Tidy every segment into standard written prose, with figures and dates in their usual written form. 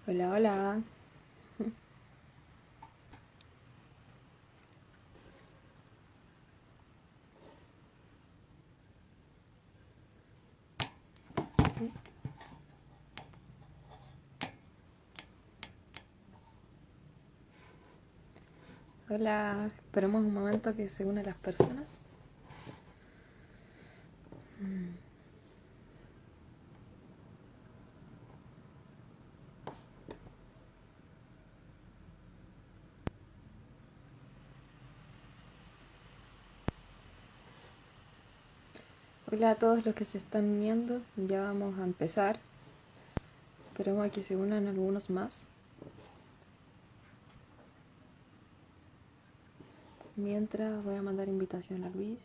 Hola, hola. Hola. Esperemos un momento que se unan las personas. Hola a todos los que se están uniendo. Ya vamos a empezar. Esperemos a que se unan algunos más. Mientras voy a mandar invitación a Luis.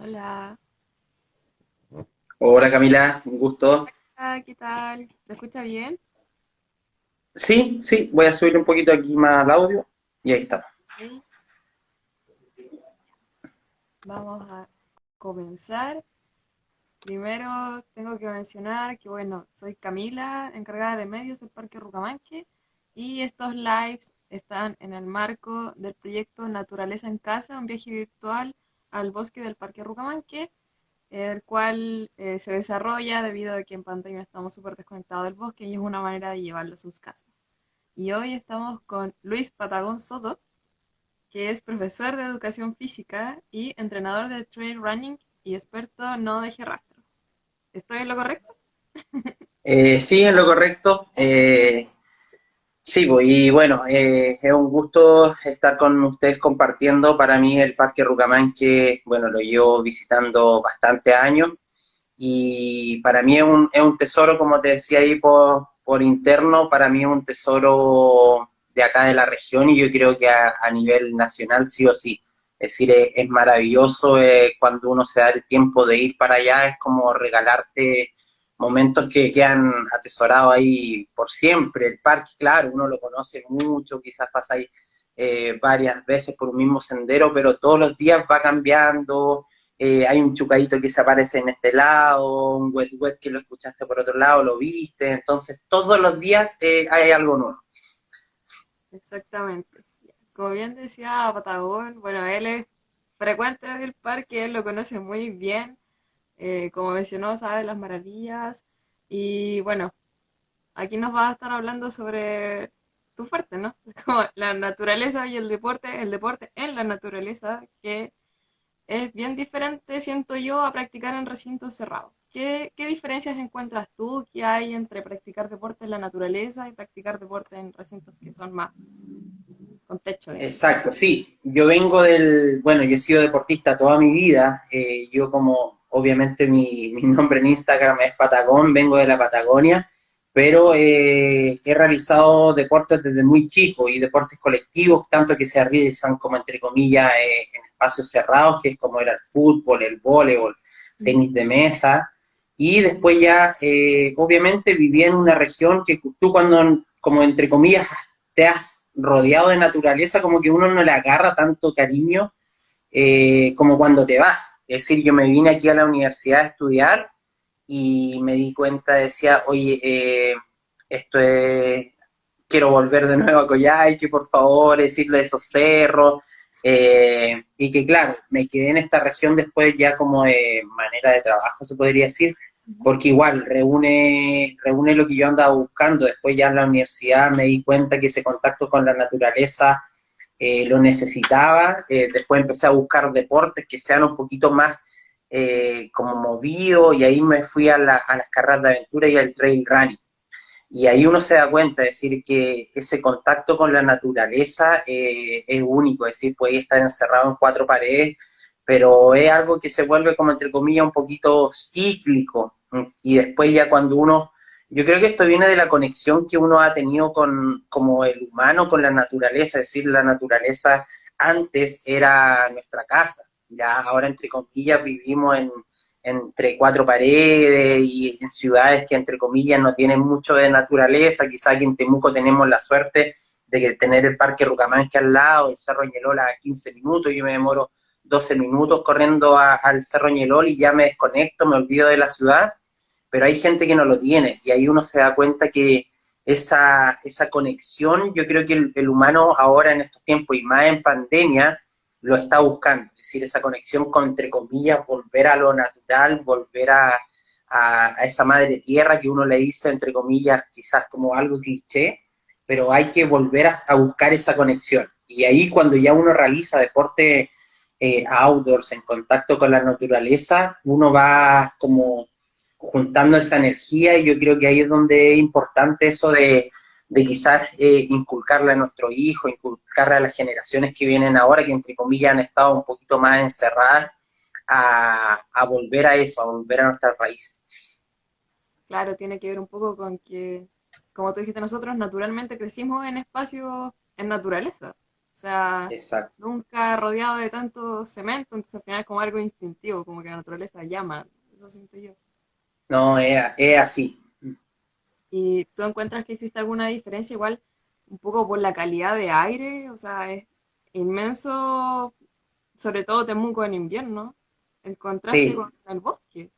Hola. Hola Camila, un gusto. Hola, ¿qué tal? ¿Se escucha bien? Sí, sí, voy a subir un poquito aquí más el audio y ahí está. Ok. Vamos a comenzar. Primero tengo que mencionar que, bueno, soy Camila, encargada de medios del Parque Rucamanque, y estos lives están en el marco del proyecto Naturaleza en Casa, un viaje virtual al bosque del Parque Rucamanque, el cual se desarrolla debido a que en pandemia estamos súper desconectados del bosque y es una manera de llevarlo a sus casas. Y hoy estamos con Luis Patagón Soto, que es profesor de educación física y entrenador de trail running y experto no deje rastro. ¿Estoy en lo correcto? Sí, es lo correcto. Sí, pues, y bueno, es un gusto estar con ustedes compartiendo. Para mí el Parque Rucamán, que bueno, lo llevo visitando bastante años y para mí es un tesoro, como te decía ahí por interno, para mí es un tesoro de acá de la región y yo creo que a nivel nacional sí o sí. Es decir, es maravilloso cuando uno se da el tiempo de ir para allá, es como regalarte momentos que quedan atesorados ahí por siempre. El parque, claro, uno lo conoce mucho, quizás pasáis varias veces por un mismo sendero, pero todos los días va cambiando, hay un chucadito que se aparece en este lado, un wet wet que lo escuchaste por otro lado, lo viste, entonces todos los días hay algo nuevo. Exactamente. Como bien decía Patagón, bueno, él es frecuente del parque, él lo conoce muy bien, como mencionó, sabe de las maravillas, y bueno, aquí nos va a estar hablando sobre tu fuerte, ¿no? Es como la naturaleza y el deporte en la naturaleza, que es bien diferente, siento yo, a practicar en recintos cerrados. ¿Qué diferencias encuentras tú que hay entre practicar deporte en la naturaleza y practicar deporte en recintos que son más con techo, digamos? Exacto, sí. Yo vengo bueno, yo he sido deportista toda mi vida. Yo como, obviamente mi nombre en Instagram es Patagón, vengo de la Patagonia, pero he realizado deportes desde muy chico y deportes colectivos, tanto que se realizan como entre comillas en espacios cerrados, que es como era el fútbol, el voleibol, tenis de mesa. Y después ya, obviamente, viví en una región que tú cuando, como entre comillas, te has rodeado de naturaleza, como que uno no le agarra tanto cariño como cuando te vas. Es decir, yo me vine aquí a la universidad a estudiar y me di cuenta, decía, oye, esto es, quiero volver de nuevo a Coyhaique, por favor, decirle de esos cerros, y que claro, me quedé en esta región después ya como de manera de trabajo, se podría decir, Ujú. porque igual reúne lo que yo andaba buscando. Después ya en la universidad me di cuenta que ese contacto con la naturaleza lo necesitaba. Después empecé a buscar deportes que sean un poquito más como movidos y ahí me fui a las carreras de aventura y al trail running. Y ahí uno se da cuenta, es decir, que ese contacto con la naturaleza es único, es decir, puede estar encerrado en cuatro paredes, pero es algo que se vuelve como entre comillas un poquito cíclico, y después ya cuando uno, yo creo que esto viene de la conexión que uno ha tenido con, como el humano con la naturaleza, es decir, la naturaleza antes era nuestra casa, ya ahora entre comillas vivimos entre cuatro paredes y en ciudades que entre comillas no tienen mucho de naturaleza, quizás aquí en Temuco tenemos la suerte de que tener el Parque Rucamanque al lado, el Cerro Ñelola a 15 minutos, yo me demoro 12 minutos corriendo al Cerro Ñelol y ya me desconecto, me olvido de la ciudad, pero hay gente que no lo tiene y ahí uno se da cuenta que esa conexión, yo creo que el humano ahora en estos tiempos y más en pandemia, lo está buscando, es decir, esa conexión con, entre comillas, volver a lo natural, volver a esa madre tierra que uno le dice, entre comillas, quizás como algo cliché, pero hay que volver a buscar esa conexión. Y ahí cuando ya uno realiza deporte outdoors, en contacto con la naturaleza, uno va como juntando esa energía y yo creo que ahí es donde es importante eso de quizás inculcarle a nuestros hijos, inculcarle a las generaciones que vienen ahora, que entre comillas han estado un poquito más encerradas, a volver a eso, a volver a nuestras raíces. Claro, tiene que ver un poco con que, como tú dijiste, nosotros naturalmente crecimos en espacios, en naturaleza. O sea, Exacto. nunca rodeado de tanto cemento, entonces al final es como algo instintivo, como que la naturaleza llama. Eso siento yo. No, es así. ¿Y tú encuentras que existe alguna diferencia igual un poco por la calidad de aire? O sea, es inmenso, sobre todo Temuco en invierno, el contraste Sí, con el bosque.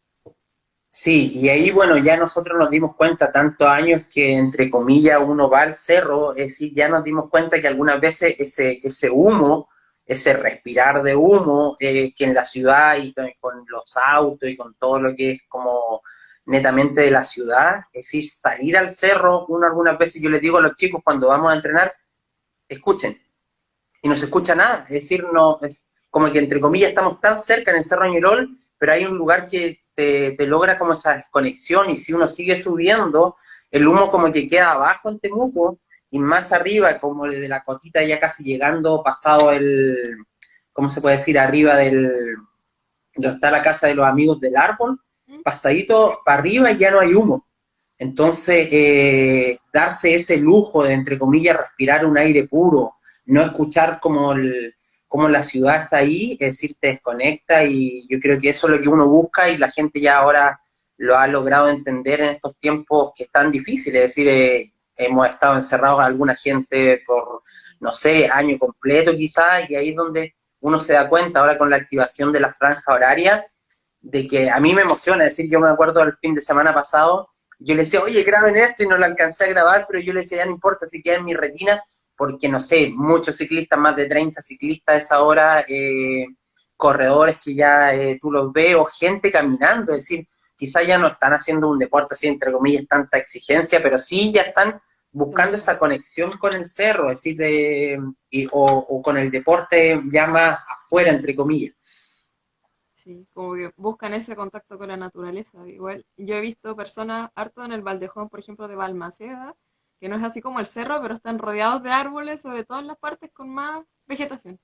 sí, y ahí, bueno, ya nosotros nos dimos cuenta tantos años que, entre comillas, uno va al cerro, es decir, ya nos dimos cuenta que algunas veces ese humo, ese respirar de humo, que en la ciudad y con los autos y con todo lo que es como netamente de la ciudad, es decir, salir al cerro, uno algunas veces yo les digo a los chicos cuando vamos a entrenar, escuchen, y no se escucha nada, es decir, no, es como que entre comillas estamos tan cerca en el Cerro Ñirol, pero hay un lugar que te logra como esa desconexión y si uno sigue subiendo, el humo como que queda abajo en Temuco y más arriba, como de la cotita ya casi llegando, pasado el, ¿cómo se puede decir? Arriba del, donde está la casa de los amigos del árbol, ¿Mm? pasadito para arriba y ya no hay humo. Entonces, darse ese lujo de, entre comillas, respirar un aire puro, no escuchar como la ciudad está ahí, es decir, te desconecta y yo creo que eso es lo que uno busca y la gente ya ahora lo ha logrado entender en estos tiempos que están difíciles, es decir, hemos estado encerrados alguna gente por, no sé, año completo quizás, y ahí es donde uno se da cuenta ahora con la activación de la franja horaria, de que a mí me emociona, es decir, yo me acuerdo el fin de semana pasado, yo le decía, oye, graben esto y no lo alcancé a grabar, pero yo le decía, ya no importa si queda en mi retina, porque no sé, muchos ciclistas, más de 30 ciclistas a esa hora, corredores que ya tú los ves, o gente caminando, es decir, quizás ya no están haciendo un deporte así, entre comillas, tanta exigencia, pero sí ya están buscando esa conexión con el cerro, es decir, o con el deporte ya más afuera, entre comillas. Sí, como que buscan ese contacto con la naturaleza. Igual, yo he visto personas harto en el Valdejón, por ejemplo, de Balmaceda, que no es así como el cerro, pero están rodeados de árboles, sobre todo en las partes con más vegetación.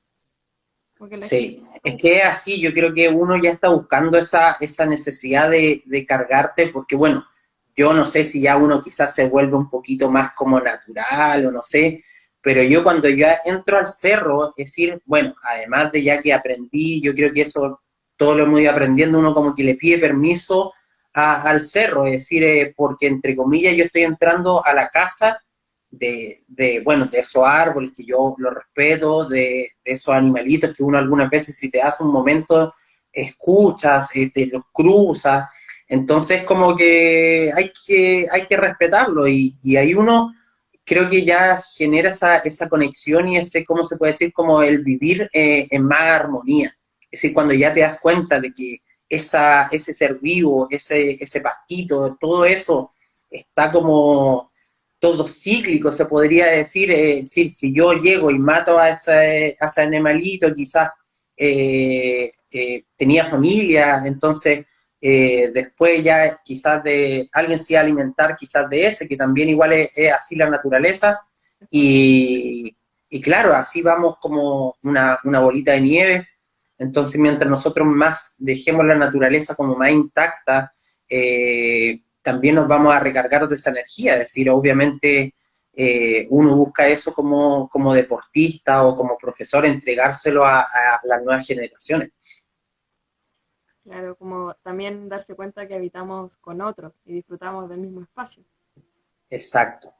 Porque la gente Sí, lo es busca. que es así, yo creo que uno ya está buscando esa necesidad de cargarte, porque bueno, yo no sé si ya uno quizás se vuelve un poquito más como natural o no sé, pero yo cuando ya entro al cerro, es decir, bueno, además de ya que aprendí, yo creo que eso todo lo hemos ido aprendiendo, uno como que le pide permiso al cerro, es decir, porque entre comillas yo estoy entrando a la casa bueno, de esos árboles que yo los respeto, de esos animalitos que uno algunas veces si te das un momento escuchas, te los cruzas, entonces como que hay que respetarlo y ahí uno creo que ya genera esa conexión y ese, ¿cómo se puede decir? Como el vivir en más armonía. Es decir, cuando ya te das cuenta de que ese ser vivo, ese pastito, todo eso está como todo cíclico, se podría decir, decir, si yo llego y mato a ese animalito, quizás tenía familia, entonces después ya quizás de alguien se iba a alimentar quizás de ese, que también igual es así la naturaleza, y claro, así vamos como una bolita de nieve, Entonces, mientras nosotros más dejemos la naturaleza como más intacta, también nos vamos a recargar de esa energía. Es decir, obviamente uno busca eso como deportista o como profesor, entregárselo a las nuevas generaciones. Claro, como también darse cuenta que habitamos con otros y disfrutamos del mismo espacio. Exacto.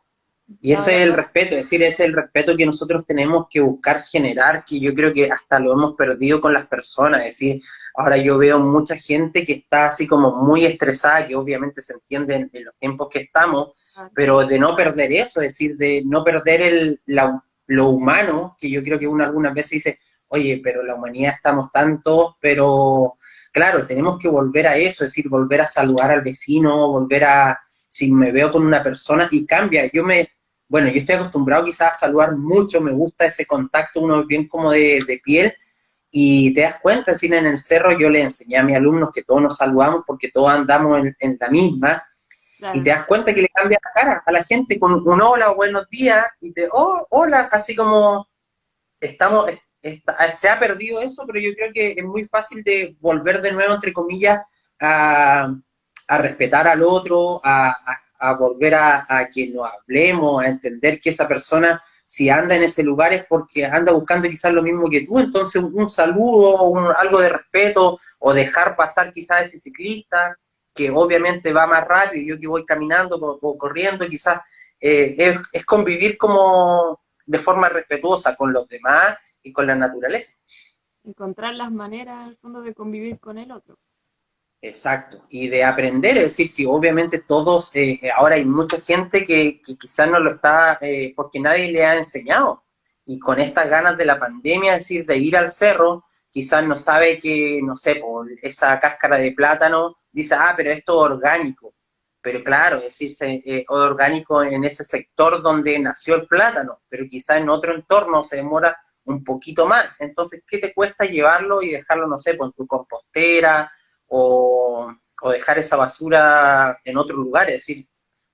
Y ese es el Ahora, respeto, es decir, ese es el respeto que nosotros tenemos que buscar generar, que yo creo que hasta lo hemos perdido con las personas. Es decir, ahora yo veo mucha gente que está así como muy estresada, que obviamente se entiende en los tiempos que estamos, ah, pero de no perder eso, es decir, de no perder lo humano, que yo creo que uno algunas veces dice, oye, pero la humanidad estamos tantos, pero claro, tenemos que volver a eso, es decir, volver a saludar al vecino, volver a, si me veo con una persona y cambia, bueno, yo estoy acostumbrado quizás a saludar mucho, me gusta ese contacto, uno es bien como de piel, y te das cuenta, es decir, en el cerro yo le enseñé a mis alumnos que todos nos saludamos porque todos andamos en la misma, y te claro, das cuenta que le cambia la cara a la gente con un hola, buenos días, y oh, hola, así como estamos, se ha perdido eso, pero yo creo que es muy fácil de volver de nuevo, entre comillas, a, a respetar al otro, a volver a que nos hablemos, a entender que esa persona, si anda en ese lugar es porque anda buscando quizás lo mismo que tú, entonces un saludo, algo de respeto, o dejar pasar quizás a ese ciclista, que obviamente va más rápido, yo que voy caminando o corriendo, quizás es convivir como de forma respetuosa con los demás y con la naturaleza. encontrar las maneras al fondo de convivir con el otro. Exacto, y de aprender, es decir, si obviamente todos, ahora hay mucha gente que quizás no lo está, porque nadie le ha enseñado, y con estas ganas de la pandemia, es decir, de ir al cerro, quizás no sabe que, no sé, por esa cáscara de plátano, dice, ah, pero esto es orgánico, pero claro, es decir, orgánico en ese sector donde nació el plátano, pero quizás en otro entorno se demora un poquito más, entonces, ¿qué te cuesta llevarlo y dejarlo, no sé, pues en tu compostera, o dejar esa basura en otro lugar, es decir,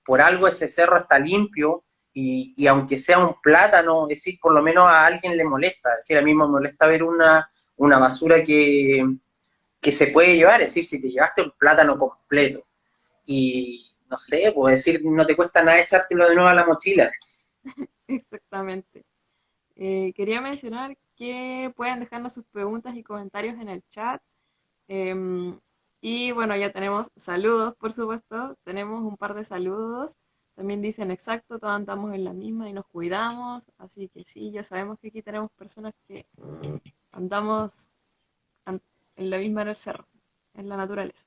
por algo ese cerro está limpio y aunque sea un plátano, es decir, por lo menos a alguien le molesta, es decir, a mí me molesta ver una basura que se puede llevar, es decir, si te llevaste un plátano completo y no sé, pues decir, no te cuesta nada echártelo de nuevo a la mochila. Exactamente. Quería mencionar que pueden dejarnos sus preguntas y comentarios en el chat. Em, y bueno, ya tenemos saludos, por supuesto. Tenemos un par de saludos. También dicen exacto, todos andamos en la misma y nos cuidamos. Así que sí, ya sabemos que aquí tenemos personas que andamos an- en la misma en el cerro, en la naturaleza.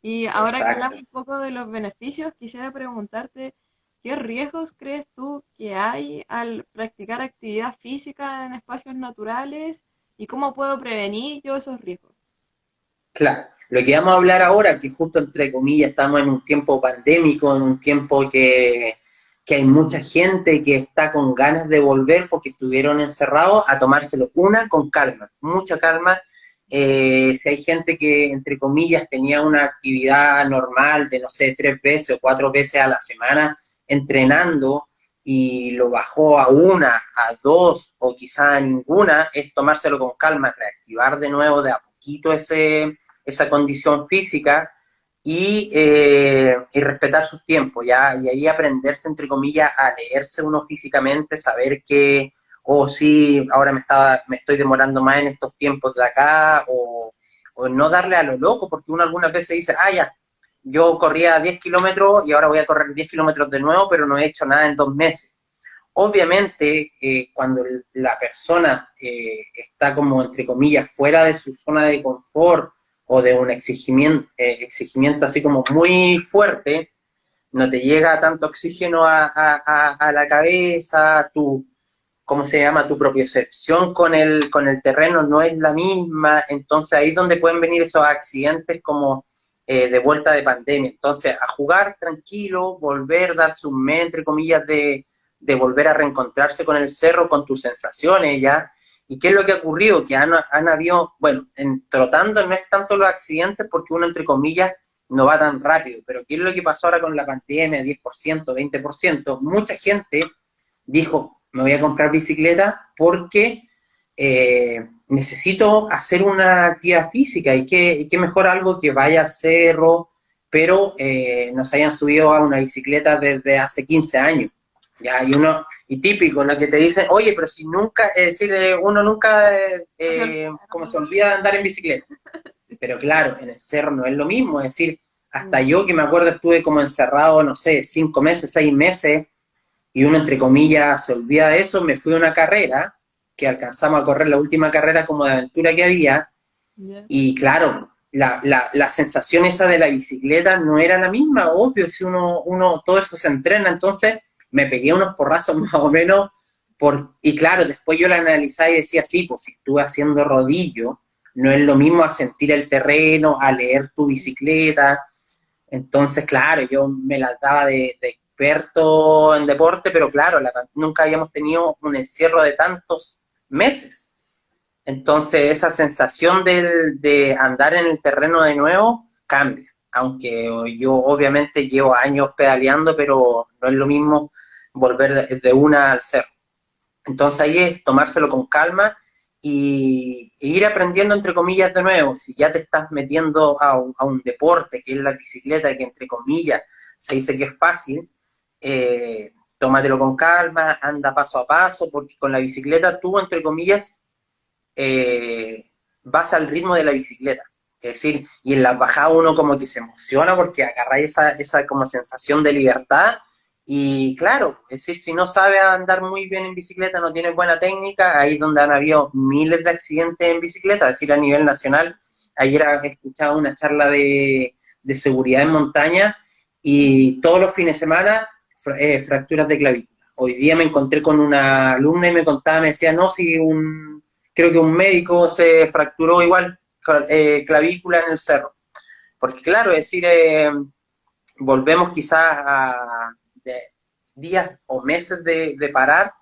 Y ahora que Exacto. hablamos un poco de los beneficios, quisiera preguntarte, ¿qué riesgos crees tú que hay al practicar actividad física en espacios naturales y cómo puedo prevenir yo esos riesgos? Claro, lo que vamos a hablar ahora, que justo entre comillas estamos en un tiempo pandémico, en un tiempo que hay mucha gente que está con ganas de volver porque estuvieron encerrados a tomárselo una con calma, mucha calma. Si hay gente que, entre comillas, tenía una actividad normal de, no sé, 3 veces o 4 veces a la semana entrenando y lo bajó a una, a dos o quizá a ninguna, es tomárselo con calma, reactivar de nuevo de a poquito esa condición física y respetar sus tiempos, ¿ya? Y ahí aprenderse, entre comillas, a leerse uno físicamente, saber que, oh sí, ahora me estoy demorando más en estos tiempos de acá, o no darle a lo loco, porque uno algunas veces dice, ah, ya, yo corría 10 kilómetros y ahora voy a correr 10 kilómetros de nuevo, pero no he hecho nada en 2 meses. Obviamente, cuando la persona está como, entre comillas, fuera de su zona de confort o de un exigimiento así como muy fuerte, no te llega tanto oxígeno a la cabeza, ¿cómo se llama? Tu propiocepción con el terreno no es la misma, entonces ahí es donde pueden venir esos accidentes como de vuelta de pandemia. Entonces, a jugar tranquilo, volver, darse un mes, entre comillas, de volver a reencontrarse con el cerro, con tus sensaciones ya. ¿Y qué es lo que ha ocurrido? Que han habido, bueno, trotando no es tanto los accidentes porque uno, entre comillas, no va tan rápido, pero ¿qué es lo que pasó ahora con la pandemia? 10%, 20%. Mucha gente dijo, me voy a comprar bicicleta porque necesito hacer una actividad física y qué mejor algo que vaya al cerro, pero nos hayan subido a una bicicleta desde hace 15 años. Ya, y típico, lo que te dicen, oye, pero si nunca, es decir, uno nunca, Se olvida, como se ¿no? olvida de andar en bicicleta. Pero claro, en el cerro no es lo mismo, es decir, hasta Mm, yo que me acuerdo estuve como encerrado, no sé, 5 meses, 6 meses, y uno entre comillas se olvida de eso, me fui a una carrera, que alcanzamos a correr la última carrera como de aventura que había, ya. y claro, la sensación esa de la bicicleta no era la misma, obvio, si todo eso se entrena, entonces me pegué unos porrazos más o menos, y claro, después yo la analizaba y decía, sí, pues si estuve haciendo rodillo, no es lo mismo a sentir el terreno, a leer tu bicicleta, entonces, claro, yo me las daba de experto en deporte, pero claro, nunca habíamos tenido un encierro de tantos meses. Entonces, esa sensación de andar en el terreno de nuevo cambia. Aunque yo obviamente llevo años pedaleando, pero no es lo mismo volver de una al cerro. Entonces ahí es tomárselo con calma e ir aprendiendo entre comillas de nuevo. Si ya te estás metiendo a un deporte que es la bicicleta, que entre comillas se dice que es fácil, tómatelo con calma, anda paso a paso, porque con la bicicleta tú entre comillas eh, vas al ritmo de la bicicleta. Es decir, y en las bajadas uno como que se emociona porque agarra esa como sensación de libertad. Y claro, es decir, si no sabe andar muy bien en bicicleta, no tiene buena técnica, ahí es donde han habido miles de accidentes en bicicleta, es decir, a nivel nacional. Ayer he escuchado una charla de seguridad en montaña y todos los fines de semana fracturas de clavícula. Hoy día me encontré con una alumna y me contaba, me decía, no, si creo que un médico se fracturó igual clavícula en el cerro. Porque claro, es decir, volvemos quizás de días o meses de parar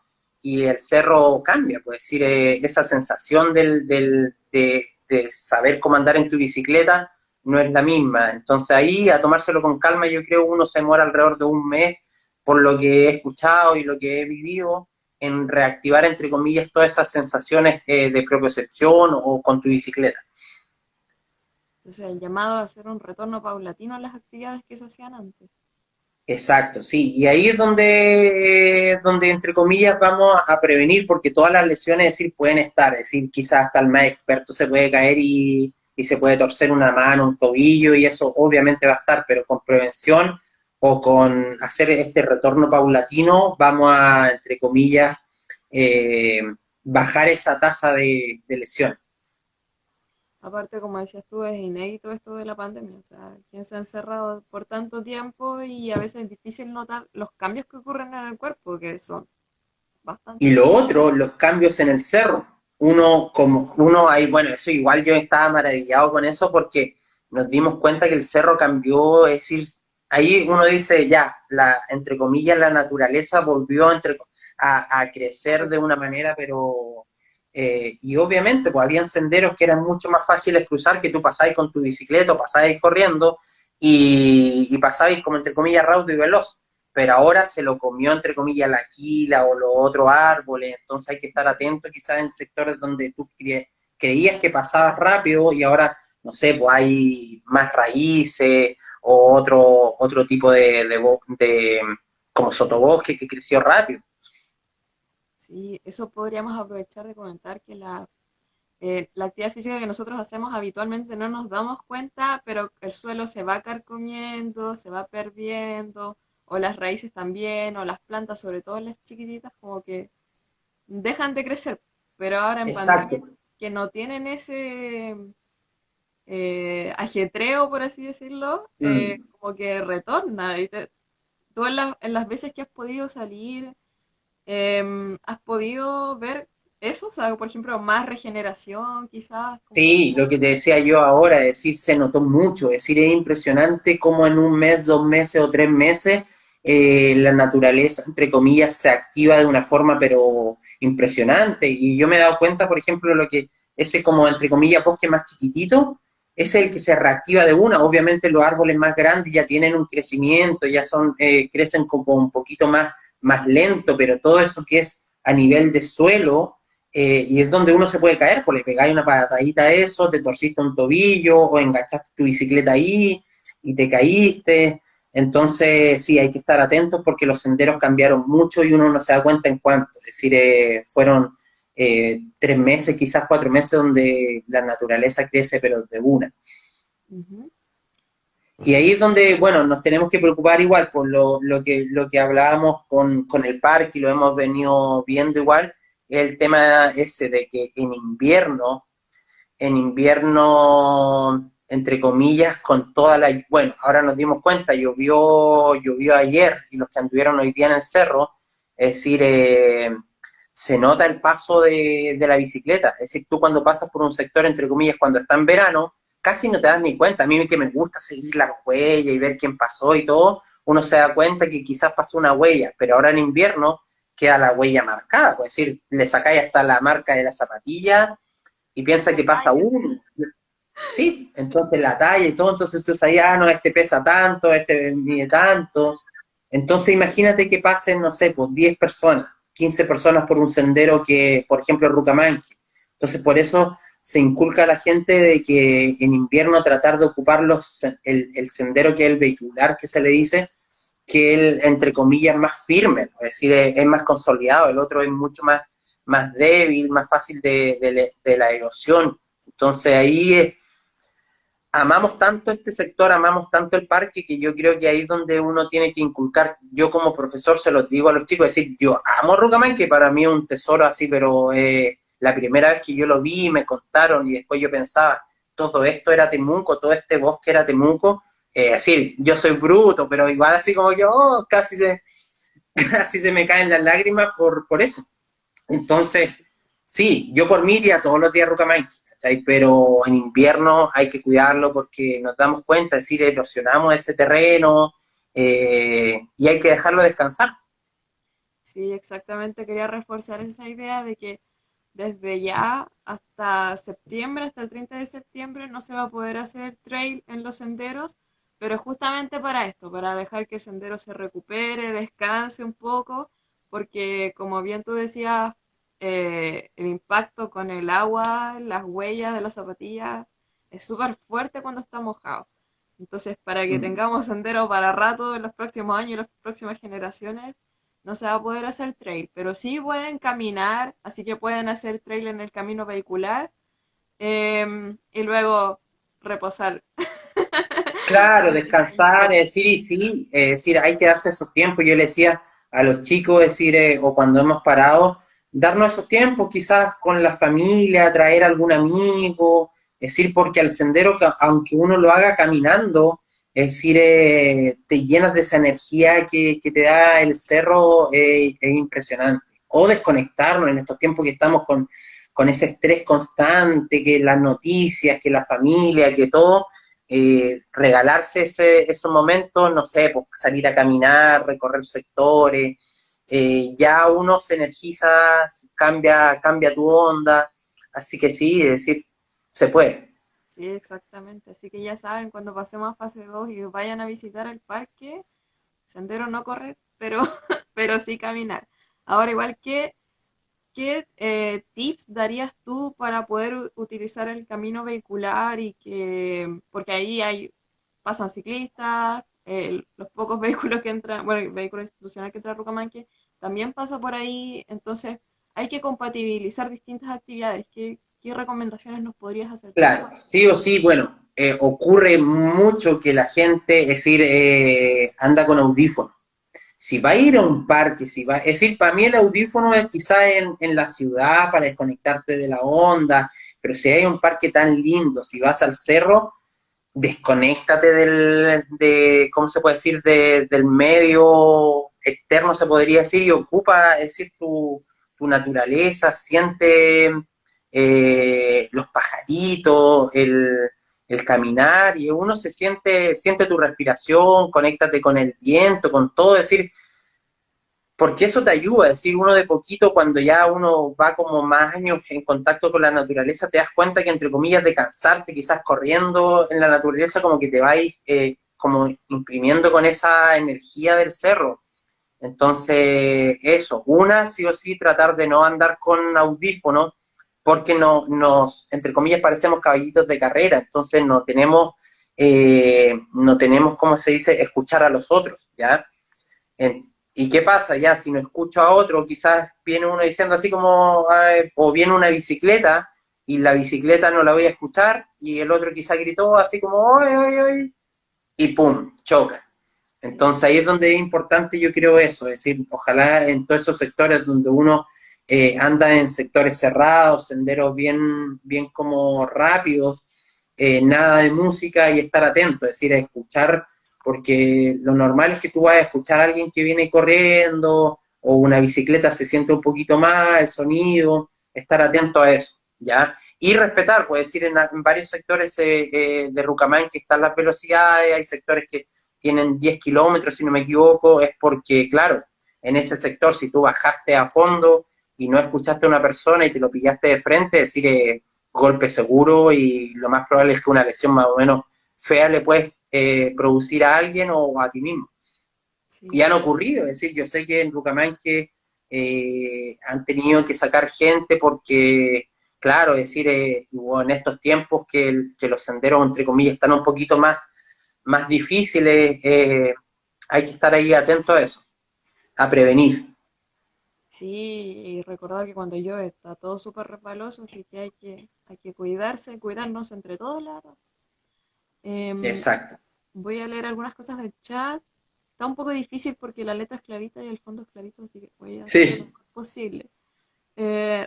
y el cerro cambia, pues decir, esa sensación de saber cómo andar en tu bicicleta no es la misma. Entonces ahí, a tomárselo con calma, yo creo uno se demora alrededor de un mes, por lo que he escuchado y lo que he vivido, en reactivar, entre comillas, todas esas sensaciones de propiocepción o con tu bicicleta. Entonces, el llamado a hacer un retorno paulatino a las actividades que se hacían antes. Exacto, sí, y ahí es donde entre comillas vamos a prevenir, porque todas las lesiones, es decir, pueden estar, es decir, quizás hasta el más experto se puede caer y se puede torcer una mano, un tobillo, y eso obviamente va a estar, pero con prevención o con hacer este retorno paulatino, vamos a, entre comillas, eh, bajar esa tasa de lesiones. Aparte, como decías tú, es inédito esto de la pandemia. O sea, quien se ha encerrado por tanto tiempo y a veces es difícil notar los cambios que ocurren en el cuerpo, que son Y bastantes. lo otro, los cambios en el cerro. Uno ahí, bueno, eso igual yo estaba maravillado con eso porque nos dimos cuenta que el cerro cambió, es decir, ahí uno dice, ya, entre comillas, la naturaleza volvió a crecer de una manera, pero, y obviamente, pues habían senderos que eran mucho más fáciles cruzar, que tú pasabas con tu bicicleta o pasabas corriendo y pasabas como entre comillas raudo y veloz, pero ahora se lo comió, entre comillas, la quila o los otros árboles, entonces hay que estar atento quizás en sectores donde tú creías que pasabas rápido y ahora, no sé, pues hay más raíces o otro tipo de como sotobosque que creció rápido. Sí, eso podríamos aprovechar de comentar que la actividad física que nosotros hacemos habitualmente no nos damos cuenta, pero el suelo se va carcomiendo, se va perdiendo, o las raíces también, o las plantas, sobre todo las chiquititas, como que dejan de crecer. Pero ahora en Exacto. pandemia, que no tienen ese ajetreo, por así decirlo, Mm. como que retorna. ¿Viste? Tú en las veces que has podido salir, ¿has podido ver eso? O sea, por ejemplo, más regeneración, quizás, como... Sí, lo que te decía yo ahora, es decir, se notó mucho, es decir, es impresionante cómo en un mes, 2 meses o 3 meses la naturaleza, entre comillas, se activa de una forma pero impresionante. Y yo me he dado cuenta, por ejemplo, lo que ese como, entre comillas, bosque más chiquitito, es el que se reactiva de una. Obviamente los árboles más grandes ya tienen un crecimiento, ya crecen como un poquito más lento, pero todo eso que es a nivel de suelo y es donde uno se puede caer, pues le pegáis una patadita a eso, te torciste un tobillo o enganchaste tu bicicleta ahí y te caíste. Entonces, sí, hay que estar atentos porque los senderos cambiaron mucho y uno no se da cuenta en cuánto. Es decir, fueron 3 meses, quizás 4 meses, donde la naturaleza crece, pero de una. Ujú. Y ahí es donde, bueno, nos tenemos que preocupar igual por lo que hablábamos con el parque y lo hemos venido viendo igual, el tema ese de que en invierno, entre comillas, con toda la, bueno, ahora nos dimos cuenta, llovió ayer y los que anduvieron hoy día en el cerro, es decir, se nota el paso de la bicicleta, es decir, tú cuando pasas por un sector, entre comillas, cuando está en verano, casi no te das ni cuenta, a mí que me gusta seguir las huellas y ver quién pasó y todo, uno se da cuenta que quizás pasó una huella, pero ahora en invierno queda la huella marcada, es decir, le sacáis hasta la marca de la zapatilla y piensa La que pasa talla. uno. Sí, entonces la talla y todo, entonces tú sabes, ah, no, este pesa tanto, este mide tanto. Entonces imagínate que pasen, no sé, pues 10 personas, 15 personas por un sendero que, por ejemplo, Rucamanqui. Entonces por eso se inculca a la gente de que en invierno tratar de ocupar el sendero que es el vehicular, que se le dice, que el, entre comillas, más firme, es decir, es más consolidado, el otro es mucho más débil, más fácil de la erosión. Entonces ahí amamos tanto este sector, amamos tanto el parque, que yo creo que ahí es donde uno tiene que inculcar. Yo como profesor se los digo a los chicos, es decir, yo amo Rucaman, que para mí es un tesoro así, pero la primera vez que yo lo vi, me contaron y después yo pensaba, todo esto era Temuco, todo este bosque era Temuco. Es decir, yo soy bruto, pero igual así como yo, oh, casi se me caen las lágrimas por eso. Entonces, sí, yo por mí iría todos los días a Rucamanqui, ¿cachai? Pero en invierno hay que cuidarlo porque nos damos cuenta, es decir, erosionamos ese terreno y hay que dejarlo descansar. Sí, exactamente. Quería reforzar esa idea de que desde ya hasta septiembre, hasta el 30 de septiembre, no se va a poder hacer trail en los senderos, pero justamente para esto, para dejar que el sendero se recupere, descanse un poco, porque como bien tú decías, el impacto con el agua, las huellas de las zapatillas, es súper fuerte cuando está mojado. Entonces, para que Mm. tengamos sendero para rato en los próximos años y las próximas generaciones, no se va a poder hacer trail, pero sí pueden caminar, así que pueden hacer trail en el camino vehicular y luego reposar. Claro, En el descansar, camino. es decir, y sí, es decir, hay que darse esos tiempos. Yo le decía a los chicos, es decir, o cuando hemos parado, darnos esos tiempos, quizás con la familia, traer algún amigo, es decir, porque al sendero, aunque uno lo haga caminando, es decir, te llenas de esa energía que te da el cerro, es impresionante. O desconectarnos en estos tiempos que estamos con ese estrés constante, que las noticias, que la familia, que todo regalarse esos momentos, no sé, pues salir a caminar, recorrer sectores, ya uno se energiza, cambia tu onda, así que sí, es decir, se puede. Sí, exactamente. Así que ya saben, cuando pasemos a fase 2 y vayan a visitar el parque, sendero no correr, pero, pero sí caminar. Ahora, igual que ¿qué tips darías tú para poder utilizar el camino vehicular y que, porque ahí pasan ciclistas, los pocos vehículos que entran, bueno, el vehículo institucional que entra a Rucamanque también pasa por ahí, entonces hay que compatibilizar distintas actividades. ¿Qué recomendaciones nos podrías hacer tú? Claro, sí o sí, bueno, ocurre mucho que la gente, es decir, anda con audífonos. Si va a ir a un parque, si va, es decir, para mí el audífono es quizá en la ciudad para desconectarte de la onda, pero si hay un parque tan lindo, si vas al cerro, desconéctate ¿cómo se puede decir?, del medio externo, se podría decir, y ocupa, es decir, tu naturaleza, siente los pajaritos, el caminar, y uno siente tu respiración, conéctate con el viento, con todo, es decir, porque eso te ayuda, es decir, uno de poquito, cuando ya uno va como más años en contacto con la naturaleza, te das cuenta que, entre comillas, de cansarte, quizás corriendo en la naturaleza, como que te vais como imprimiendo con esa energía del cerro. Entonces, eso, una, sí o sí, tratar de no andar con audífonos, porque entre comillas, parecemos caballitos de carrera, entonces no tenemos, ¿cómo se dice?, escuchar a los otros, ¿ya? ¿Y qué pasa? Ya, si no escucho a otro, quizás viene uno diciendo así como, "Ay", o viene una bicicleta, y la bicicleta no la voy a escuchar, y el otro quizás gritó así como, ¡ay, ay, ay! Y ¡pum! Choca. Sí, Entonces ahí es donde es importante, yo creo eso, es decir, ojalá en todos esos sectores donde uno anda en sectores cerrados, senderos bien, bien como rápidos, nada de música y estar atento, es decir, a escuchar, porque lo normal es que tú vayas a escuchar a alguien que viene corriendo o una bicicleta se siente un poquito más, el sonido, estar atento a eso, ¿ya? Y respetar, puedes decir, en varios sectores de Rucamán que están las velocidades, hay sectores que tienen 10 kilómetros, si no me equivoco, es porque, claro, en ese sector, si tú bajaste a fondo y no escuchaste a una persona y te lo pillaste de frente, es decir, golpe seguro y lo más probable es que una lesión más o menos fea le puedes producir a alguien o a ti mismo. Y sí, han ocurrido, es decir, yo sé que en Rucamanque han tenido que sacar gente porque, claro, es decir, en estos tiempos que los senderos, entre comillas, están un poquito más difíciles, hay que estar ahí atento a eso, a prevenir. sí, y recordar que cuando llueve está todo súper resbaloso, así que hay que cuidarse, cuidarnos entre todos, la verdad. Em, Exacto. Voy a leer algunas cosas del chat. Está un poco difícil porque la letra es clarita y el fondo es clarito, así que voy a hacerlo lo Sí. mejor posible.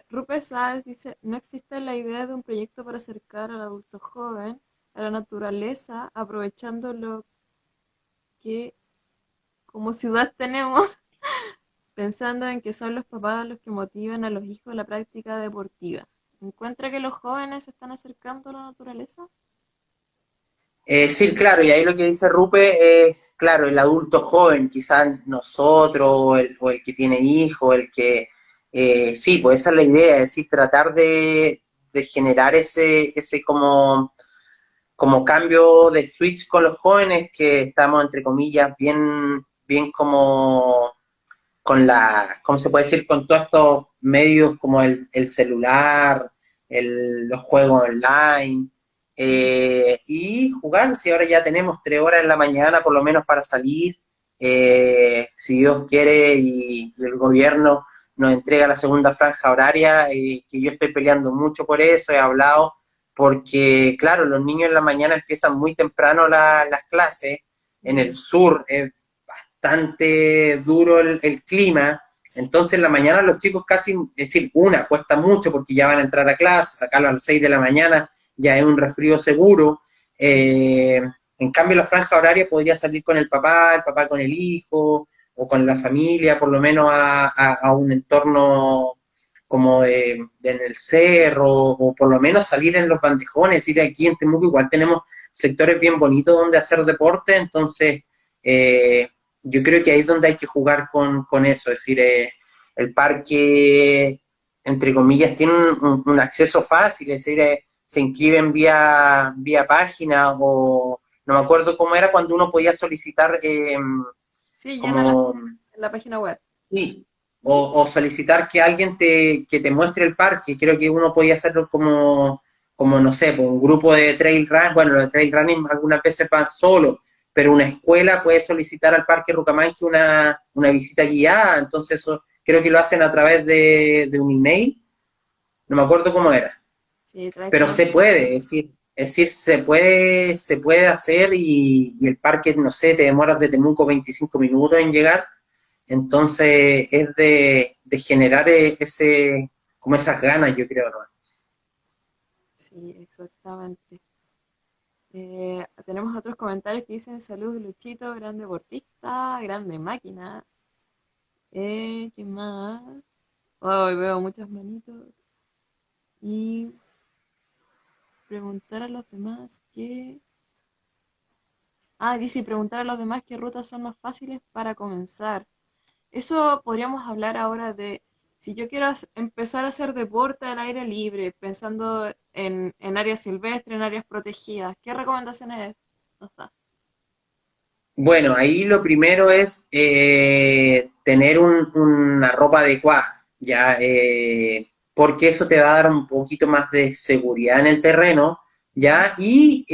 Rupe Sáez dice, no existe la idea de un proyecto para acercar al adulto joven a la naturaleza, aprovechando lo que como ciudad tenemos, pensando en que son los papás los que motivan a los hijos a la práctica deportiva. ¿Encuentra que los jóvenes se están acercando a la naturaleza? Sí, claro, y ahí lo que dice Rupe es, claro, el adulto joven, quizás nosotros, o el que tiene hijos, sí, pues esa es la idea, es decir, tratar de generar ese como cambio de switch con los jóvenes que estamos, entre comillas, bien, bien como ¿cómo se puede decir? Con todos estos medios como el celular, los juegos online, Mm. y jugar, si ahora ya tenemos 3 horas en la mañana por lo menos para salir, si Dios quiere y el gobierno nos entrega la segunda franja horaria, que yo estoy peleando mucho por eso, he hablado, porque claro, los niños en la mañana empiezan muy temprano las clases, en el Mm. sur bastante duro el clima, entonces en la mañana los chicos casi, es decir, cuesta mucho porque ya van a entrar a clase, sacarlo a las 6 de la mañana ya es un resfrío seguro, eh, en cambio la franja horaria podría salir con el papá con el hijo, o con la familia, por lo menos a un entorno como en el cerro, o por lo menos salir en los bandejones, ir aquí en Temuco igual tenemos sectores bien bonitos donde hacer deporte, entonces eh, yo creo que ahí es donde hay que jugar con eso, es decir, el parque, entre comillas, tiene un acceso fácil, es decir, se inscriben vía página o no me acuerdo cómo era cuando uno podía solicitar Sí, llena como, en la página web. sí, Ujú. o solicitar que alguien que te muestre el parque, creo que uno podía hacerlo como no sé, pues, un grupo de trail run, bueno, los de trail running algunas veces van solo, pero una escuela puede solicitar al Parque Rucamanque una visita guiada, entonces eso creo que lo hacen a través de un email, no me acuerdo cómo era, Sí, traes pero como... se puede, es decir, se puede hacer y el parque, no sé, te demoras de Temuco 25 minutos en llegar, entonces es de generar como esas ganas, yo creo, ¿no? Sí, exactamente. Tenemos otros comentarios que dicen saludos Luchito, gran deportista, grande máquina. ¿Qué más? Hoy veo muchas manitos. Y preguntar a los demás qué... Ah, dice preguntar a los demás qué rutas son más fáciles para comenzar. Eso podríamos hablar ahora de si yo quiero empezar a hacer deporte al aire libre, pensando en áreas silvestres, en áreas protegidas. ¿Qué recomendaciones nos das? Bueno, ahí lo primero es tener una ropa adecuada, ¿ya? Porque eso te va a dar un poquito más de seguridad en el terreno, ¿ya? Y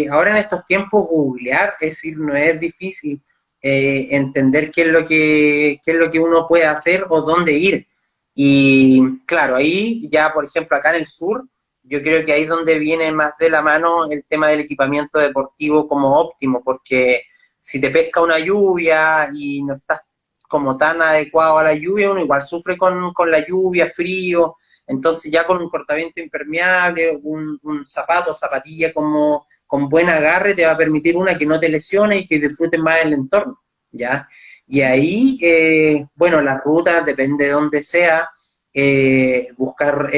ahora en estos tiempos googlear, es decir, no es difícil entender qué es lo que uno puede hacer o dónde ir. Y claro, ahí ya, por ejemplo, acá en el sur, yo creo que ahí es donde viene más de la mano el tema del equipamiento deportivo como óptimo, porque si te pesca una lluvia y no estás como tan adecuado a la lluvia, uno igual sufre con la lluvia, frío, entonces ya con un cortaviento impermeable, un zapato, zapatilla como con buen agarre te va a permitir una que no te lesione y que disfrutes más el entorno, ¿ya? Y ahí, bueno, las rutas, depende de dónde sea, buscar,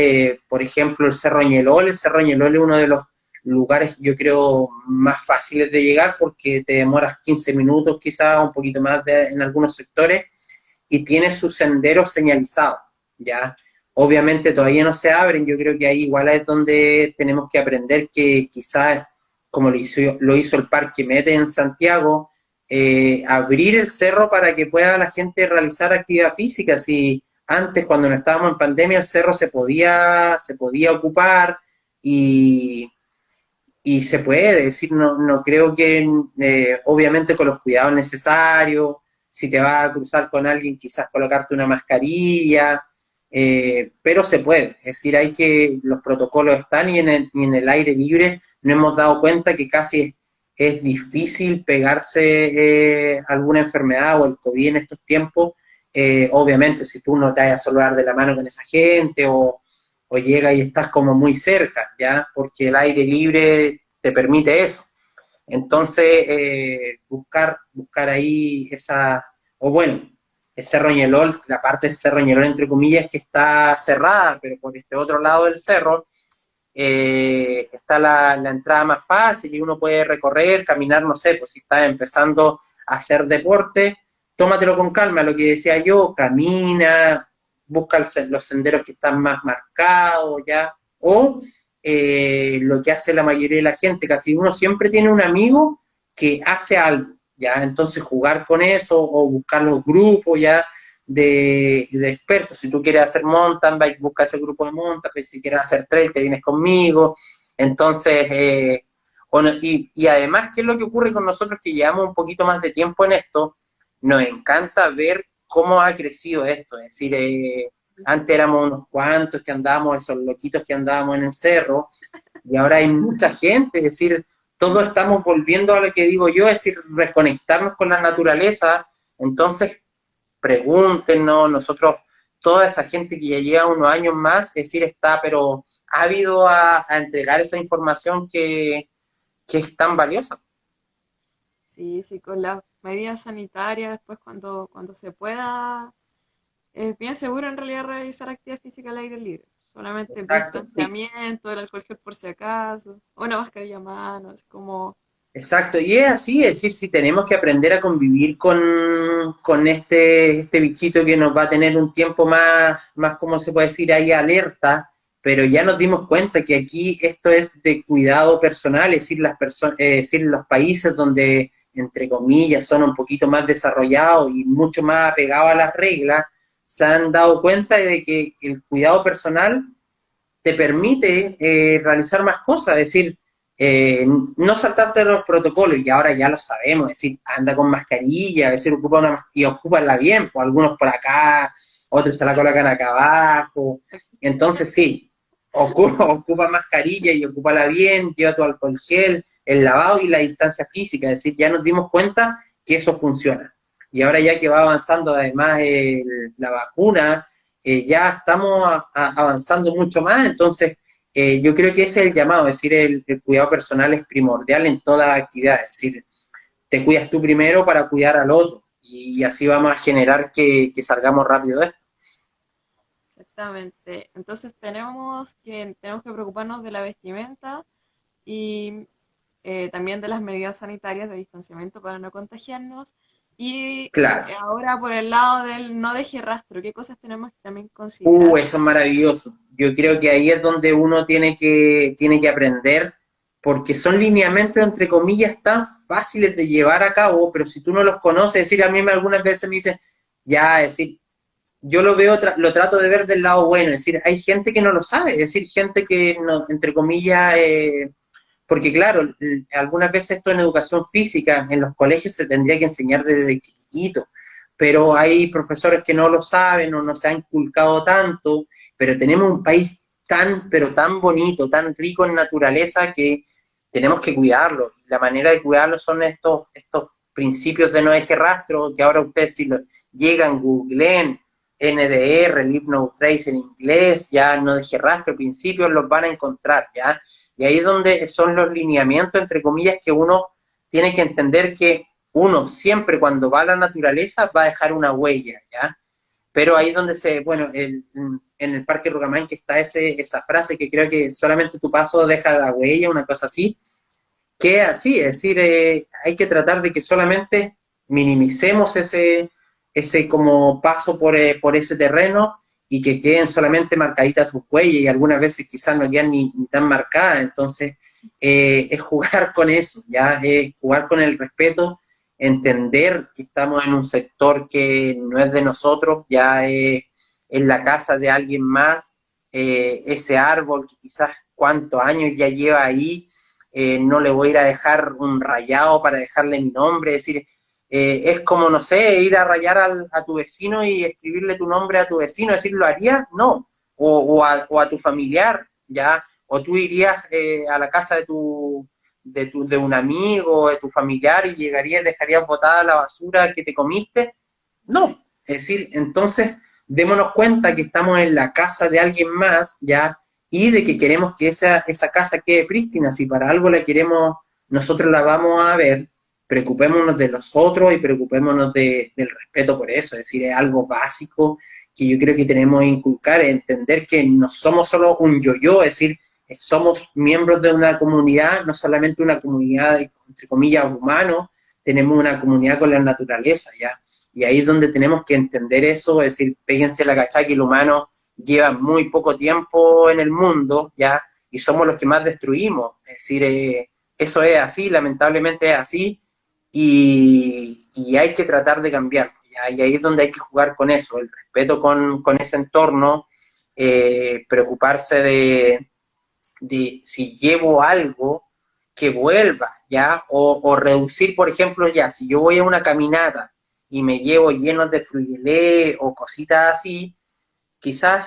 por ejemplo, el Cerro Ñelol es uno de los lugares, yo creo, más fáciles de llegar porque te demoras 15 minutos, quizás un poquito más en algunos sectores, y tiene sus senderos señalizados, ¿ya? Obviamente todavía no se abren, yo creo que ahí igual es donde tenemos que aprender que quizás, como lo hizo el Parque Mete en Santiago, abrir el cerro para que pueda la gente realizar actividad física. Si antes, cuando no estábamos en pandemia, el cerro se podía ocupar y, y se puede, es decir, no creo que, obviamente con los cuidados necesarios, si te vas a cruzar con alguien, quizás colocarte una mascarilla, pero se puede, es decir, los protocolos están y en el aire libre nos hemos dado cuenta que casi es difícil pegarse alguna enfermedad o el COVID en estos tiempos, obviamente si tú no te vayas a saludar de la mano con esa gente o llega y estás como muy cerca, ¿ya? Porque el aire libre te permite eso. Entonces, buscar ahí o bueno, el Cerro Ñelol, la parte del Cerro Ñelol, entre comillas, que está cerrada, pero por este otro lado del cerro está la entrada más fácil y uno puede recorrer, caminar, no sé, pues si estás empezando a hacer deporte, tómatelo con calma, lo que decía yo, camina, busca los senderos que están más marcados, ¿ya? O lo que hace la mayoría de la gente, casi uno siempre tiene un amigo que hace algo, ¿ya? Entonces jugar con eso o buscar los grupos, ¿ya? De expertos. Si tú quieres hacer mountain bike, busca ese grupo de mountain bike. Si quieres hacer trail, te vienes conmigo. Entonces, y además, ¿qué es lo que ocurre con nosotros que llevamos un poquito más de tiempo en esto? Nos encanta ver cómo ha crecido esto. Es decir, antes éramos unos cuantos que andábamos, esos loquitos que andábamos en el cerro, y ahora hay mucha gente, es decir, todos estamos volviendo a lo que digo yo, es decir, reconectarnos con la naturaleza. Entonces, pregúntenos, nosotros, toda esa gente que ya lleva unos años más, es decir, está pero ávido a entregar esa información que es tan valiosa. Sí, sí, con las medidas sanitarias, después cuando se pueda, es bien seguro en realidad realizar actividad física al aire libre. Solamente Exacto, sí. distanciamiento, el alcohol gel por si acaso, una mascarilla a mano, es como... Exacto, y es así, es decir, si tenemos que aprender a convivir con este bichito que nos va a tener un tiempo más, ¿cómo se puede decir? Ahí alerta, pero ya nos dimos cuenta que aquí esto es de cuidado personal, es decir, es decir, los países donde, entre comillas, son un poquito más desarrollados y mucho más apegados a las reglas, se han dado cuenta de que el cuidado personal te permite realizar más cosas, es decir, no saltarte los protocolos, y ahora ya lo sabemos, es decir, anda con mascarilla, es decir, y ocúpala bien, pues algunos por acá, otros se la colocan acá abajo, entonces sí, ocupa mascarilla y ocúpala bien, lleva tu alcohol gel, el lavado y la distancia física, es decir, ya nos dimos cuenta que eso funciona. Y ahora ya que va avanzando además la vacuna, ya estamos avanzando mucho más, entonces yo creo que ese es el llamado, es decir, el cuidado personal es primordial en toda actividad, es decir, te cuidas tú primero para cuidar al otro y así vamos a generar que salgamos rápido de esto. Exactamente. Entonces tenemos que preocuparnos de la vestimenta y también de las medidas sanitarias de distanciamiento para no contagiarnos. Y Claro. ahora por el lado del no deje rastro, ¿qué cosas tenemos que también considerar? Eso es maravilloso. Yo creo que ahí es donde uno tiene que aprender, porque son lineamientos, entre comillas, tan fáciles de llevar a cabo, pero si tú no los conoces, es decir, a mí algunas veces me dicen, ya, es decir, yo lo veo, lo trato de ver del lado bueno, es decir, hay gente que no lo sabe, es decir, gente que, no, entre comillas, porque claro, algunas veces esto en educación física, en los colegios se tendría que enseñar desde chiquitito, pero hay profesores que no lo saben o no se han inculcado tanto, pero tenemos un país tan, pero tan bonito, tan rico en naturaleza que tenemos que cuidarlo. La manera de cuidarlo son estos principios de no deje rastro, que ahora ustedes si lo llegan, googleen, NDR, Leave No Trace en inglés, ya no deje rastro, principios los van a encontrar, ¿ya? Y ahí es donde son los lineamientos, entre comillas, que uno tiene que entender que uno siempre cuando va a la naturaleza va a dejar una huella, ¿ya? Pero ahí es donde bueno, en el Parque Rugamán que está esa frase que creo que solamente tu paso deja la huella, una cosa así, que así, es decir, hay que tratar de que solamente minimicemos ese como paso por ese terreno y que queden solamente marcaditas tus huellas y algunas veces quizás no quedan ni tan marcadas, entonces es jugar con eso, ya es jugar con el respeto, entender que estamos en un sector que no es de nosotros, ya es la casa de alguien más, ese árbol que quizás cuántos años ya lleva ahí, no le voy a ir a dejar un rayado para dejarle mi nombre, es decir, es como, no sé, ir a rayar a tu vecino y escribirle tu nombre a tu vecino, es decir, ¿lo harías? No, o a tu familiar, ¿ya? O tú irías a la casa de un amigo, de tu familiar y llegarías, dejarías botada la basura que te comiste, no, es decir, entonces démonos cuenta que estamos en la casa de alguien más, ¿ya? Y de que queremos que esa casa quede prístina, si para algo la queremos, nosotros la vamos a ver, preocupémonos de los otros y preocupémonos del respeto por eso, es decir, es algo básico que yo creo que tenemos que inculcar, entender que no somos solo un yo-yo, es decir, somos miembros de una comunidad, no solamente una comunidad, entre comillas, humanos, tenemos una comunidad con la naturaleza, ¿ya? Y ahí es donde tenemos que entender eso, es decir, péguense la cachá que el humano lleva muy poco tiempo en el mundo, ¿ya? Y somos los que más destruimos. Es decir, eso es así, lamentablemente es así, y hay que tratar de cambiarlo, ¿ya? Y ahí es donde hay que jugar con eso, el respeto con ese entorno, preocuparse de si llevo algo que vuelva, ¿ya? O reducir, por ejemplo, ya, si yo voy a una caminata y me llevo llenos de frugelé o cositas así, quizás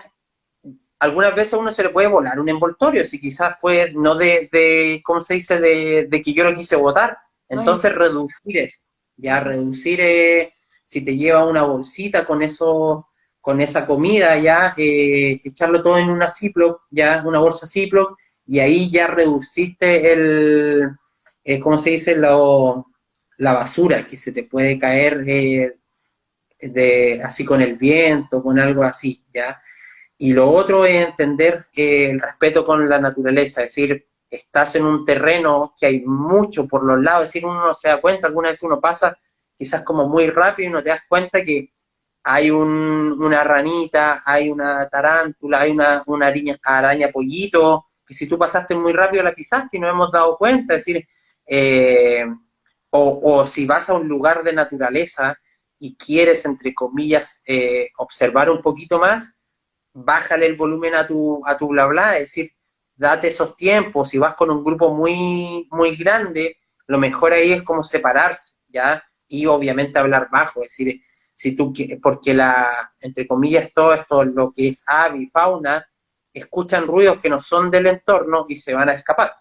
algunas veces a uno se le puede volar un envoltorio, si quizás fue no ¿cómo se dice?, de que yo lo quise botar. Oye, Entonces reducir eso, ya reducir, si te lleva una bolsita con eso, con esa comida, ya echarlo todo en una Ziploc, ya una bolsa Ziploc, y ahí ya reduciste ¿cómo se dice?, la basura que se te puede caer así con el viento, con algo así, ¿ya? Y lo otro es entender el respeto con la naturaleza, es decir, estás en un terreno que hay mucho por los lados, es decir, uno no se da cuenta, alguna vez uno pasa quizás como muy rápido y no te das cuenta que hay una ranita, hay una tarántula, hay una araña pollito, que si tú pasaste muy rápido la pisaste y no hemos dado cuenta, es decir, eh, o si vas a un lugar de naturaleza y quieres, entre comillas, observar un poquito más, bájale el volumen a tu bla bla, es decir, date esos tiempos, si vas con un grupo muy grande, lo mejor ahí es como separarse, ¿ya? Y obviamente hablar bajo, es decir, si tú, porque entre comillas, todo esto, lo que es avi, fauna, escuchan ruidos que no son del entorno y se van a escapar.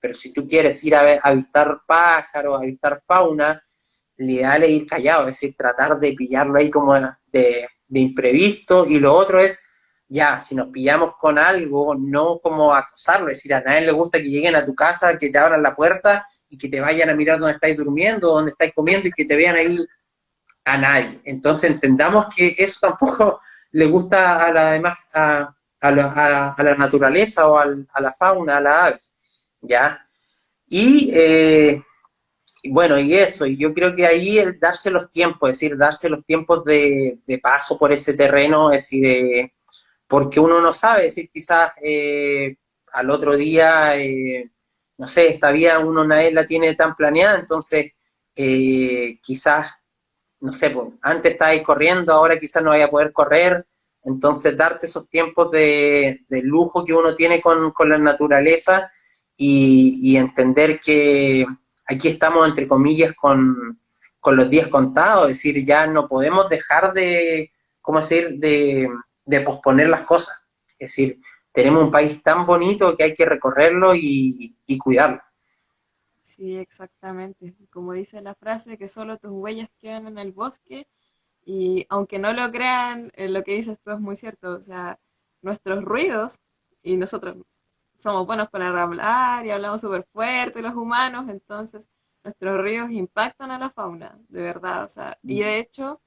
Pero si tú quieres ir a avistar pájaros, a avistar fauna, lo ideal es ir callado, es decir, tratar de pillarlo ahí como de imprevisto, y lo otro es ya, si nos pillamos con algo, no como acosarlo, es decir, a nadie le gusta que lleguen a tu casa, que te abran la puerta y que te vayan a mirar dónde estáis durmiendo, dónde estáis comiendo y que te vean ahí a nadie. Entonces entendamos que eso tampoco le gusta a la demás, a la naturaleza o a la fauna, a las aves, ¿ya? Y bueno, y eso, y yo creo que ahí el darse los tiempos, es decir, darse los tiempos de paso por ese terreno, es decir, porque uno no sabe, es decir, quizás al otro día, no sé, esta vida uno nadie la tiene tan planeada, entonces quizás no sé, pues, antes estabas corriendo, ahora quizás no vaya a poder correr, entonces darte esos tiempos de lujo que uno tiene con la naturaleza y entender que aquí estamos, entre comillas, con los días contados, es decir, ya no podemos dejar de, ¿cómo decir?, de posponer las cosas. Es decir, tenemos un país tan bonito que hay que recorrerlo y cuidarlo. Sí, exactamente. Como dice la frase, que solo tus huellas quedan en el bosque. Y aunque no lo crean, lo que dices tú es muy cierto. O sea, nuestros ruidos, y nosotros somos buenos para hablar y hablamos súper fuerte los humanos, entonces nuestros ruidos impactan a la fauna, de verdad. O sea, y de hecho,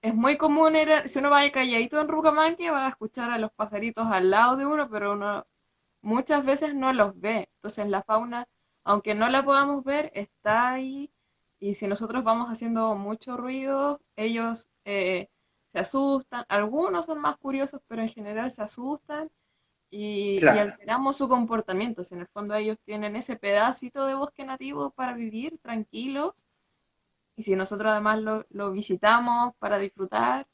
es muy común, si uno va calladito en Rucamanque, va a escuchar a los pajaritos al lado de uno, pero uno muchas veces no los ve. Entonces la fauna, aunque no la podamos ver, está ahí. Y si nosotros vamos haciendo mucho ruido, ellos se asustan. Algunos son más curiosos, pero en general se asustan y Claro. alteramos su comportamiento. Si en el fondo ellos tienen ese pedacito de bosque nativo para vivir tranquilos. Y si nosotros además lo visitamos para disfrutar,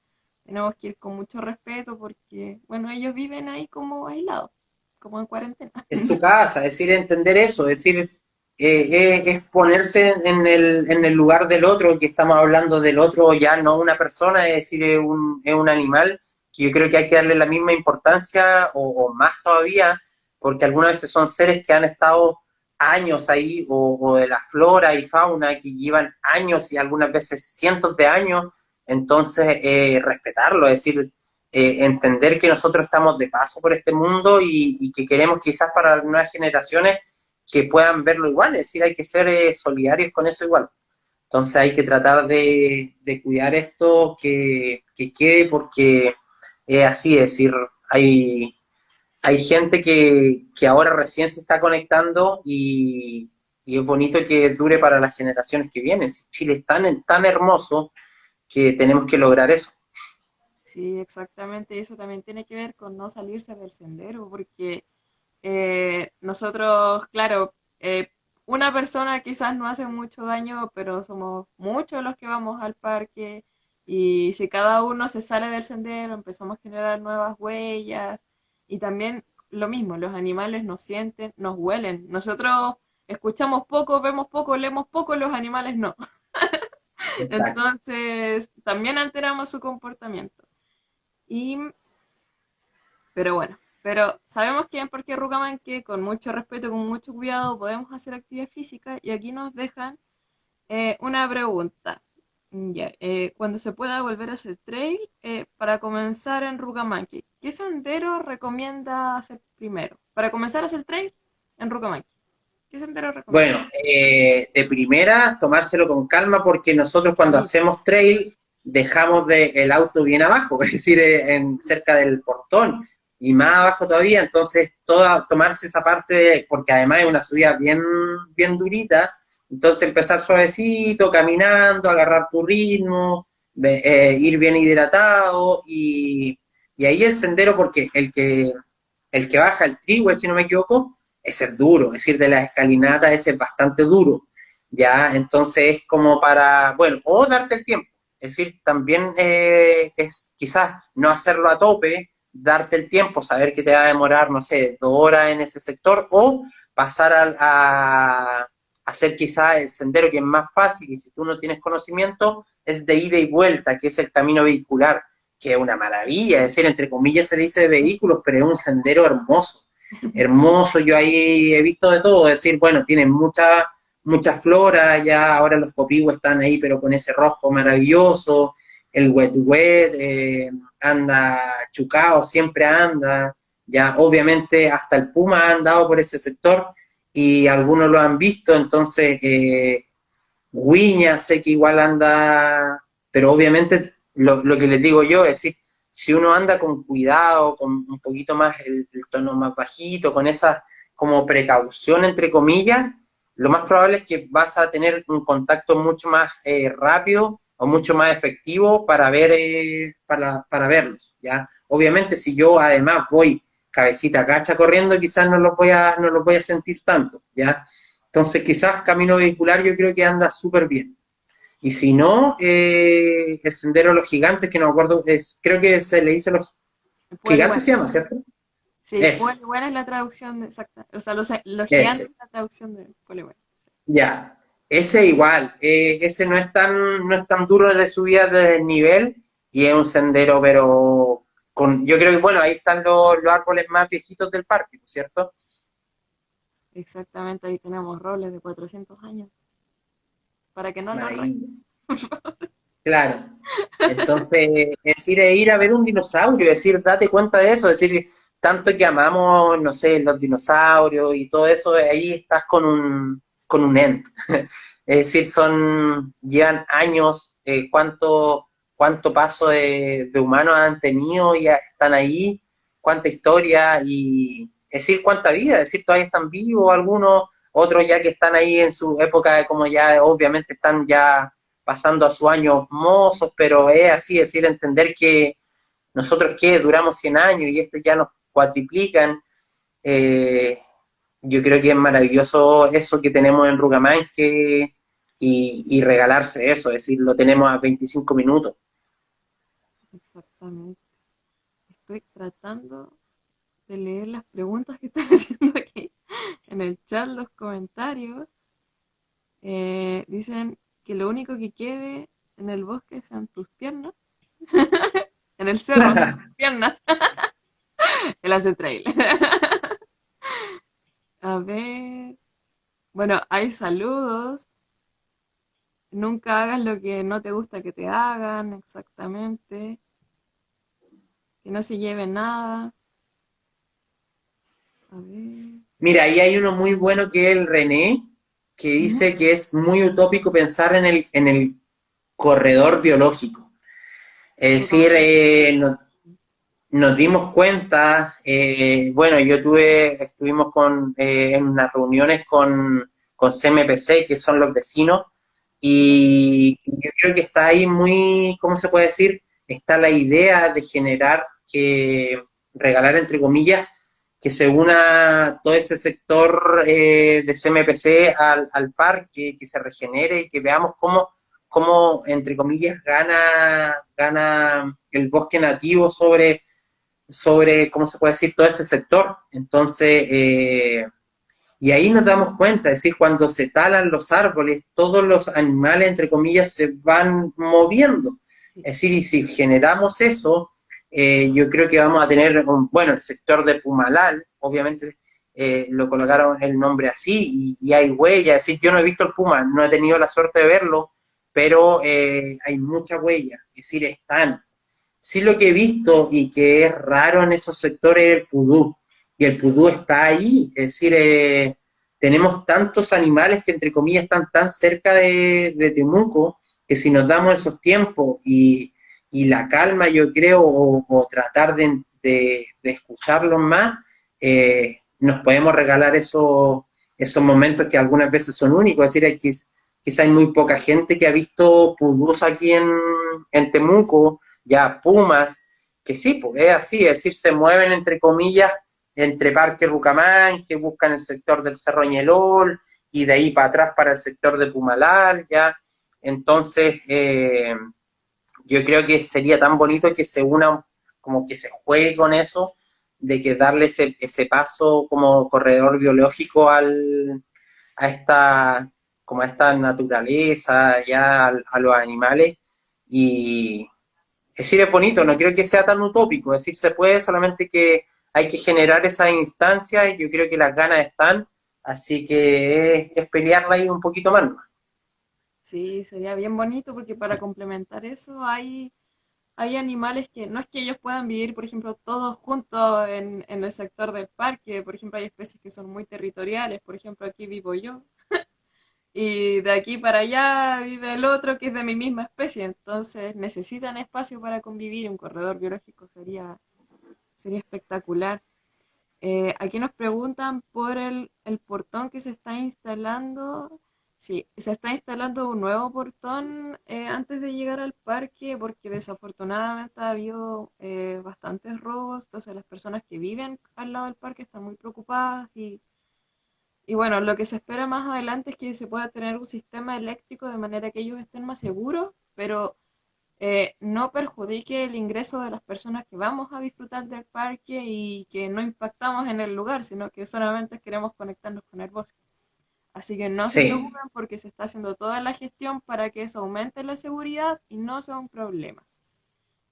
tenemos que ir con mucho respeto porque, bueno, ellos viven ahí como aislados, como en cuarentena. Es su casa, es decir, entender eso, es decir, es ponerse en el lugar del otro, que estamos hablando del otro, ya no una persona, es decir, es un animal, que yo creo que hay que darle la misma importancia o más todavía, porque algunas veces son seres que han estado años ahí, o de la flora y fauna que llevan años y algunas veces cientos de años, entonces respetarlo, es decir, entender que nosotros estamos de paso por este mundo y que queremos quizás para las nuevas generaciones que puedan verlo igual, es decir, hay que ser solidarios con eso igual. Entonces hay que tratar de cuidar esto, que quede, porque es así, es decir, hay gente que ahora recién se está conectando y es bonito que dure para las generaciones que vienen. Chile es tan hermoso que tenemos que lograr eso. Sí, exactamente. Y eso también tiene que ver con no salirse del sendero, porque nosotros, claro, una persona quizás no hace mucho daño, pero somos muchos los que vamos al parque y si cada uno se sale del sendero, empezamos a generar nuevas huellas y también lo mismo, los animales nos sienten, nos huelen. Nosotros escuchamos poco, vemos poco, leemos poco, los animales no. Exacto. Entonces, también alteramos su comportamiento. Y pero bueno, pero sabemos que en Parque Rucamanque, con mucho respeto, con mucho cuidado, podemos hacer actividad física y aquí nos dejan una pregunta. Ya, cuando se pueda volver a hacer trail, para comenzar en Rucamanque, ¿qué sendero recomienda hacer primero? Para comenzar a hacer trail en Rucamanque, ¿qué sendero recomienda? Bueno, de primera, tomárselo con calma porque nosotros cuando Sí, hacemos trail dejamos el auto bien abajo, es decir, cerca del portón y más abajo todavía, entonces tomarse esa parte, porque además es una subida bien durita, entonces empezar suavecito, caminando, agarrar tu ritmo, ir bien hidratado y ahí el sendero, porque el que baja el trigo, si no me equivoco, ese es duro, es decir, de la escalinata ese es bastante duro, ¿ya? Entonces es como para, bueno, o darte el tiempo, es decir, también es quizás no hacerlo a tope, darte el tiempo, saber que te va a demorar, no sé, 2 horas en ese sector, o pasar a hacer quizás el sendero que es más fácil, y si tú no tienes conocimiento, es de ida y vuelta, que es el camino vehicular, que es una maravilla, es decir, entre comillas se dice de vehículos, pero es un sendero hermoso, sí, hermoso, yo ahí he visto de todo, es decir, bueno, tienen mucha flora, ya ahora los copihue están ahí, pero con ese rojo maravilloso, el wet, anda chucao, siempre anda, ya obviamente hasta el puma ha andado por ese sector y algunos lo han visto, entonces Guiña sé que igual anda, pero obviamente lo que les digo yo es decir, si uno anda con cuidado, con un poquito más el tono más bajito, con esa como precaución entre comillas, lo más probable es que vas a tener un contacto mucho más rápido o mucho más efectivo para para verlos, ¿ya? Obviamente si yo además voy cabecita gacha corriendo, quizás no los voy a sentir tanto, ¿ya? Entonces, quizás camino vehicular yo creo que anda súper bien. Y si no, el Sendero de los Gigantes, que no me acuerdo, creo que se le dice los gigantes, Poliweb. se llama, ¿cierto? Sí, Ese, Poliweb es la traducción exacta. O sea, los gigantes ese. es la traducción de Poliweb. Sí. Ya, ese igual, ese no es tan duro de subida de desnivel y es un sendero, pero yo creo que, bueno, ahí están los árboles más viejitos del parque, ¿no es cierto? Exactamente, ahí tenemos robles de 400 años para que no nos arranquen. Maravilla, claro. Entonces, es ir a ver un dinosaurio, es decir, date cuenta de eso, es decir, tanto que amamos, no sé, los dinosaurios y todo eso, ahí estás con un ent. Es decir, llevan años, cuánto paso de humanos han tenido, ya están ahí, cuánta historia y, es decir, cuánta vida, es decir, todavía están vivos algunos, otros ya que están ahí en su época, como ya obviamente están ya pasando a sus años mozos, pero es así, es decir, entender que nosotros que duramos 100 años y estos ya nos cuatriplican, eh, yo creo que es maravilloso eso que tenemos en Rucamanque y regalarse eso, es decir, lo tenemos a 25 minutos. Exactamente. Estoy tratando de leer las preguntas que están haciendo aquí en el chat, los comentarios. Dicen que lo único que quede en el bosque sean tus piernas. En el cerro sean tus piernas. El hace trail. A ver. Bueno, hay saludos. Nunca hagas lo que no te gusta que te hagan, exactamente. Que no se lleve nada. A ver. Mira, ahí hay uno muy bueno que es el René, que Ujú. dice que es muy utópico pensar en el corredor biológico. Es decir, Corredor. nos dimos cuenta, bueno, estuvimos en unas reuniones con CMPC, que son los vecinos, Ya. y yo creo que está ahí muy, ¿cómo se puede decir? Está la idea de generar regalar entre comillas, que se una todo ese sector de CMPC al parque, que se regenere y que veamos cómo entre comillas, gana el bosque nativo sobre, ¿cómo se puede decir?, todo ese sector. Entonces, y ahí nos damos cuenta, es decir, cuando se talan los árboles, todos los animales, entre comillas, se van moviendo. Sí. Es decir, y si generamos eso, yo creo que vamos a tener, bueno, el sector de Pumalal, obviamente lo colocaron el nombre así, y hay huellas, es decir, yo no he visto el puma, no he tenido la suerte de verlo, pero hay muchas huellas, es decir, están. Sí, lo que he visto y que es raro en esos sectores es el pudú, y el pudú está ahí, es decir, tenemos tantos animales que entre comillas están tan cerca de Temuco, que si nos damos esos tiempos y la calma, yo creo, o tratar de escucharlos más, nos podemos regalar esos momentos que algunas veces son únicos, es decir, quizá hay muy poca gente que ha visto pudús aquí en Temuco, ya pumas, que sí, pues es así, es decir, se mueven entre comillas entre Parque Rucamán, que buscan el sector del Cerro Ñelol, y de ahí para atrás para el sector de Pumalar, ya. Entonces, yo creo que sería tan bonito que se una, como que se juegue con eso, de que darle ese paso como corredor biológico a esta, como a esta naturaleza, ya a los animales, y, es decir, es bonito, no creo que sea tan utópico, es decir, se puede, solamente que hay que generar esa instancia y yo creo que las ganas están, así que es pelearla ahí un poquito más, ¿no? Sí, sería bien bonito porque para complementar eso hay animales que no es que ellos puedan vivir, por ejemplo, todos juntos en el sector del parque. Por ejemplo, hay especies que son muy territoriales. Por ejemplo, aquí vivo yo. Y de aquí para allá vive el otro que es de mi misma especie. Entonces necesitan espacio para convivir. Un corredor biológico sería espectacular. Aquí nos preguntan por el portón que se está instalando. Sí, se está instalando un nuevo portón antes de llegar al parque porque desafortunadamente ha habido bastantes robos. Entonces las personas que viven al lado del parque están muy preocupadas Y bueno, lo que se espera más adelante es que se pueda tener un sistema eléctrico de manera que ellos estén más seguros, pero no perjudique el ingreso de las personas que vamos a disfrutar del parque y que no impactamos en el lugar, sino que solamente queremos conectarnos con el bosque. Así que no se Sí. preocupen porque se está haciendo toda la gestión para que eso aumente la seguridad y no sea un problema.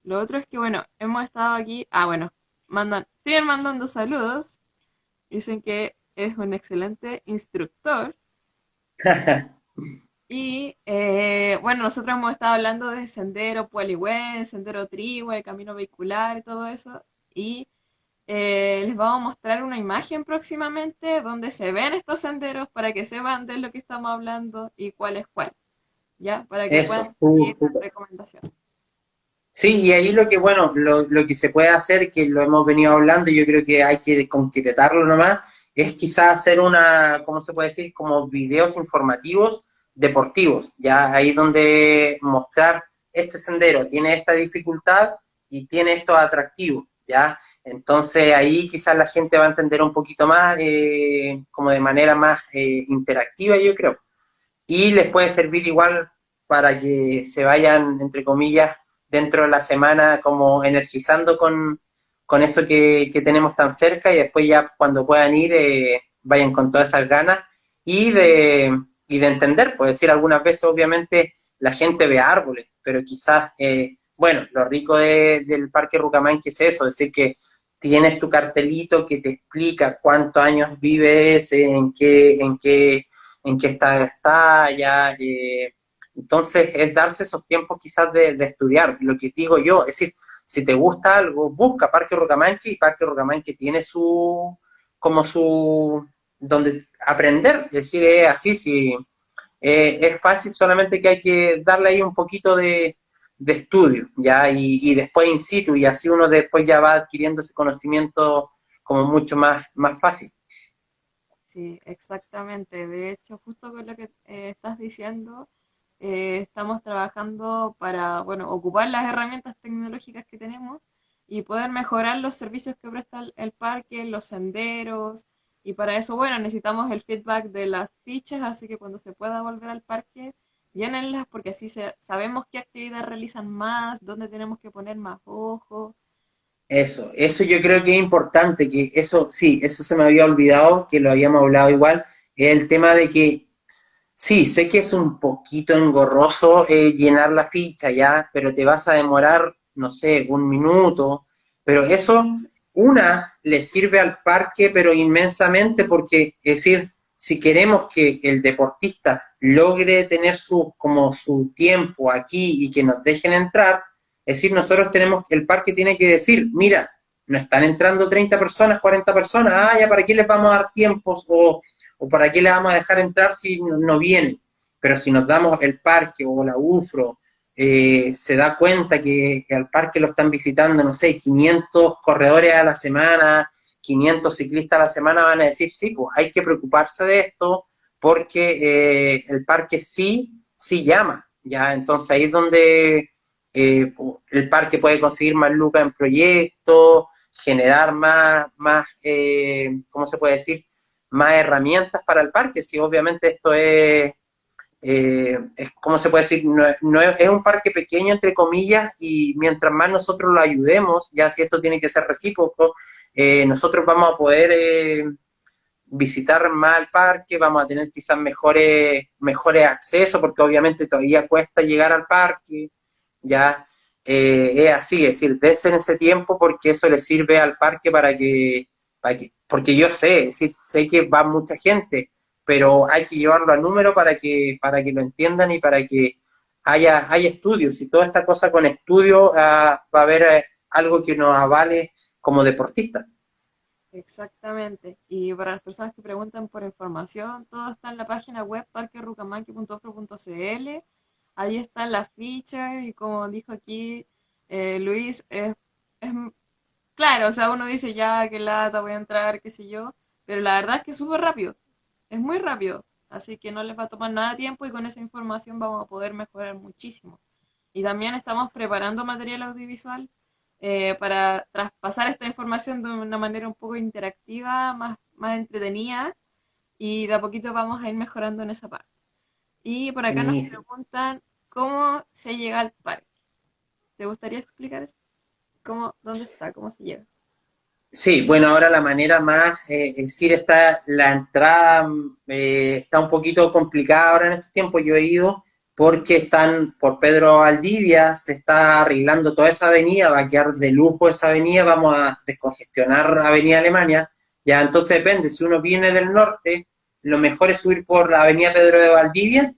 Lo otro es que, bueno, hemos estado aquí, bueno, siguen mandando saludos, dicen que es un excelente instructor y, bueno, nosotros hemos estado hablando de Sendero Puelihuén, Sendero Trihue, Camino Vehicular y todo eso, y les vamos a mostrar una imagen próximamente donde se ven estos senderos para que sepan de lo que estamos hablando y cuál es cuál, ¿ya? Para que Eso, puedan seguir las súper. recomendaciones. Sí, y ahí lo que, bueno, lo que se puede hacer, que lo hemos venido hablando, y yo creo que hay que concretarlo nomás, es quizás hacer una, ¿cómo se puede decir? Como videos informativos deportivos, ya ahí donde mostrar este sendero tiene esta dificultad y tiene estos atractivos, ya. Entonces ahí quizás la gente va a entender un poquito más, como de manera más interactiva, yo creo. Y les puede servir igual para que se vayan, entre comillas, dentro de la semana como energizando con eso que tenemos tan cerca y después ya cuando puedan ir vayan con todas esas ganas y y de entender, pues decir, algunas veces obviamente la gente ve árboles, pero quizás, bueno, lo rico del Parque Rucamán que es eso, es decir, que tienes tu cartelito que te explica cuántos años vives, en qué estado está ya. Entonces, es darse esos tiempos quizás de estudiar. Lo que digo yo, es decir, si te gusta algo, busca Parque Rocamanque y Parque Rocamanque tiene como donde aprender. Es decir, es así, si, es fácil, solamente que hay que darle ahí un poquito de estudio, ¿ya? Y después in situ, y así uno después ya va adquiriendo ese conocimiento como mucho más fácil. Sí, exactamente. De hecho, justo con lo que estás diciendo, estamos trabajando para, bueno, ocupar las herramientas tecnológicas que tenemos y poder mejorar los servicios que presta el parque, los senderos, y para eso, bueno, necesitamos el feedback de las fichas, así que cuando se pueda volver al parque, llénenlas porque así sabemos qué actividad realizan más, dónde tenemos que poner más ojos. Eso yo creo que es importante, que eso, sí, eso se me había olvidado, que lo habíamos hablado igual, es el tema de que, sí, sé que es un poquito engorroso llenar la ficha ya, pero te vas a demorar, no sé, un minuto, pero eso, le sirve al parque, pero inmensamente, porque, es decir, si queremos que el deportista logre tener como su tiempo aquí y que nos dejen entrar, es decir, nosotros el parque tiene que decir, mira, no están entrando 30 personas, 40 personas, ya, ¿para qué les vamos a dar tiempos? O para qué les vamos a dejar entrar si no vienen. Pero si nos damos el parque o la UFRO, se da cuenta que al parque lo están visitando, no sé, 500 corredores a la semana, 500 ciclistas a la semana, van a decir, sí, pues hay que preocuparse de esto porque el parque sí llama, ¿ya? Entonces ahí es donde el parque puede conseguir más lucas en proyectos, generar ¿cómo se puede decir? Más herramientas para el parque, si obviamente esto ¿cómo se puede decir? Es un parque pequeño, entre comillas, y mientras más nosotros lo ayudemos, ya si esto tiene que ser recíproco, nosotros vamos a poder visitar más el parque, vamos a tener quizás mejores accesos, porque obviamente todavía cuesta llegar al parque, ya es así, es decir, desen ese tiempo porque eso le sirve al parque porque yo sé, es decir, sé que va mucha gente, pero hay que llevarlo a número para que lo entiendan y para que haya estudios, y toda esta cosa con estudio va a haber algo que nos avale como deportistas. Exactamente. Y para las personas que preguntan por información, todo está en la página web parquerucamanqui.ofro.cl. Ahí están las fichas y como dijo aquí Luis, es claro, o sea, uno dice ya, qué lata, voy a entrar, qué sé yo, pero la verdad es que es súper rápido, es muy rápido, así que no les va a tomar nada de tiempo y con esa información vamos a poder mejorar muchísimo. Y también estamos preparando material audiovisual para traspasar esta información de una manera un poco interactiva, más entretenida y de a poquito vamos a ir mejorando en esa parte. Y por acá nos Buenísimo. preguntan cómo se llega al parque. ¿Te gustaría explicar eso? ¿Cómo, dónde está? ¿Cómo se llega? Sí, bueno, ahora la manera más, es decir, está la entrada, está un poquito complicada ahora en estos tiempos. Yo he ido porque están por Pedro Valdivia, se está arreglando toda esa avenida, va a quedar de lujo esa avenida, vamos a descongestionar Avenida Alemania, ya entonces depende, si uno viene del norte, lo mejor es subir por la Avenida Pedro de Valdivia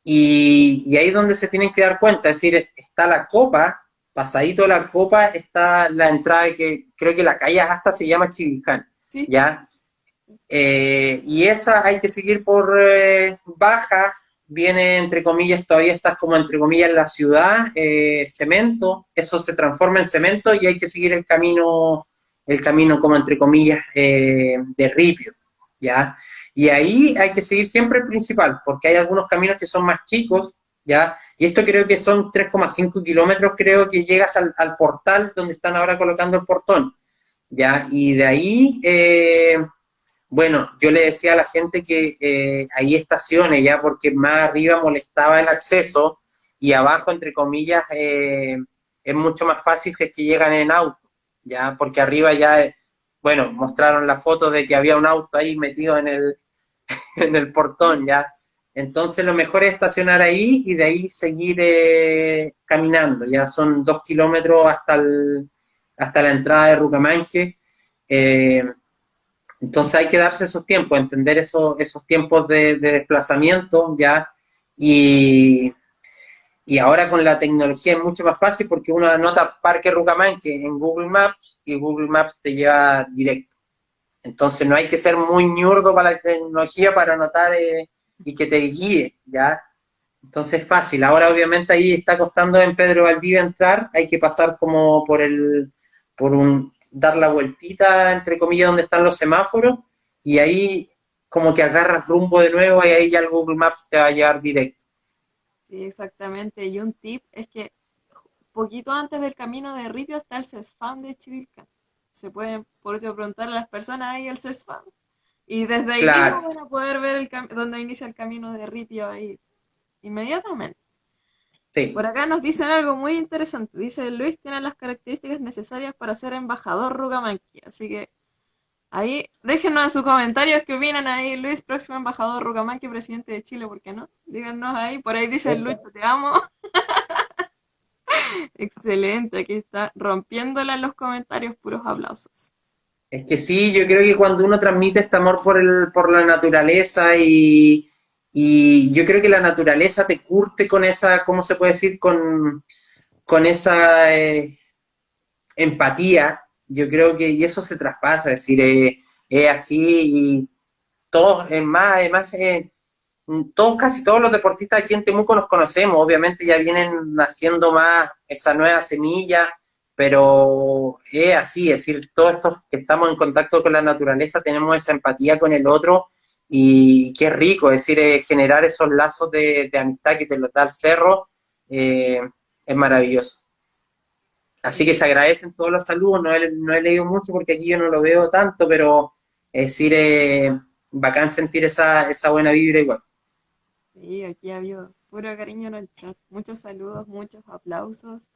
y ahí es donde se tienen que dar cuenta, es decir, está la copa, pasadito la copa está la entrada que creo que la calle hasta se llama Chivilcán, Sí, ¿ya? Y esa hay que seguir por baja, viene entre comillas, todavía estás como entre comillas en la ciudad, cemento, eso se transforma en cemento y hay que seguir el camino como entre comillas de ripio, ¿ya? Y ahí hay que seguir siempre el principal, porque hay algunos caminos que son más chicos, ¿ya? Y esto creo que son 3,5 kilómetros, creo que llegas al portal donde están ahora colocando el portón, ¿ya? Y de ahí, bueno, yo le decía a la gente que hay estaciones ya porque más arriba molestaba el acceso y abajo, entre comillas, es mucho más fácil si es que llegan en auto, ya porque arriba ya, bueno, mostraron la foto de que había un auto ahí metido en el portón, ya. Entonces lo mejor es estacionar ahí y de ahí seguir caminando, ya son 2 kilómetros hasta la entrada de Rucamanque. Eh, entonces hay que darse esos tiempos, entender esos tiempos de desplazamiento ya y, y ahora con la tecnología es mucho más fácil porque uno anota Parque Rucamanque en Google Maps y Google Maps te lleva directo. Entonces no hay que ser muy ñurdo para la tecnología para anotar y que te guíe, ¿ya? Entonces es fácil. Ahora obviamente ahí está costando en Pedro Valdivia entrar, hay que pasar como dar la vueltita, entre comillas, donde están los semáforos, y ahí como que agarras rumbo de nuevo y ahí ya el Google Maps te va a llevar directo. sí, exactamente. Y un tip es que poquito antes del camino de Ripio está el CESFAM de Chivilca. Se pueden, por último, preguntar a las personas ahí el CESFAM. Y desde ahí mismo Claro, van a poder ver dónde inicia el camino de Ripio ahí inmediatamente. Por sí. acá nos dicen algo muy interesante. Dice, Luis tiene las características necesarias para ser embajador Rucamanqui. Así que ahí déjenos en sus comentarios qué opinan ahí, Luis, próximo embajador Rucamanqui, presidente de Chile, ¿por qué no? Díganos ahí. Por ahí dice Lucho, te amo. Excelente, aquí está rompiéndola en los comentarios, puros aplausos. Es que sí, yo creo que cuando uno transmite este amor por la naturaleza y yo creo que la naturaleza te curte con esa, ¿cómo se puede decir? Con esa empatía, yo creo que, y eso se traspasa, es decir, es así y todos, es más, además, todos, casi todos los deportistas aquí en Temuco nos conocemos, obviamente ya vienen naciendo más esa nueva semilla, pero es así, es decir, todos estos que estamos en contacto con la naturaleza tenemos esa empatía con el otro y qué rico, es decir, generar esos lazos de amistad que te lo da el cerro, eh, es maravilloso. Así que Sí, se agradecen todos los saludos, no he leído mucho porque aquí yo no lo veo tanto, pero es decir, bacán sentir esa buena vibra igual. sí, aquí ha habido puro cariño en el chat. Muchos saludos, muchos aplausos.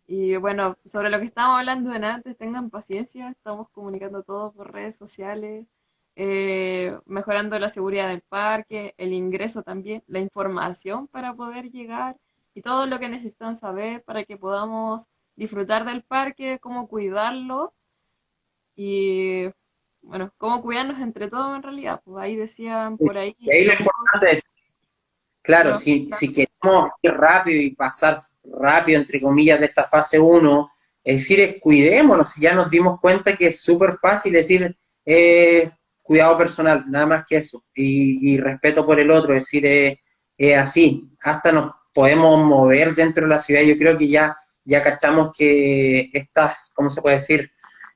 Y bueno, sobre lo que estábamos hablando de antes, tengan paciencia, estamos comunicando todo por redes sociales, mejorando la seguridad del parque, el ingreso también, la información para poder llegar y todo lo que necesitan saber para que podamos disfrutar del parque, cómo cuidarlo y bueno, cómo cuidarnos entre todos en realidad. Pues ahí decían por ahí Y ahí lo los importante jóvenes, es, claro, los, si queremos ir rápido y pasar rápido, entre comillas, de esta fase uno, es decir, cuidémonos, si ya nos dimos cuenta que es súper fácil decir cuidado personal, nada más que eso, y respeto por el otro, es decir, así, hasta nos podemos mover dentro de la ciudad, yo creo que ya cachamos que estas, ¿cómo se puede decir?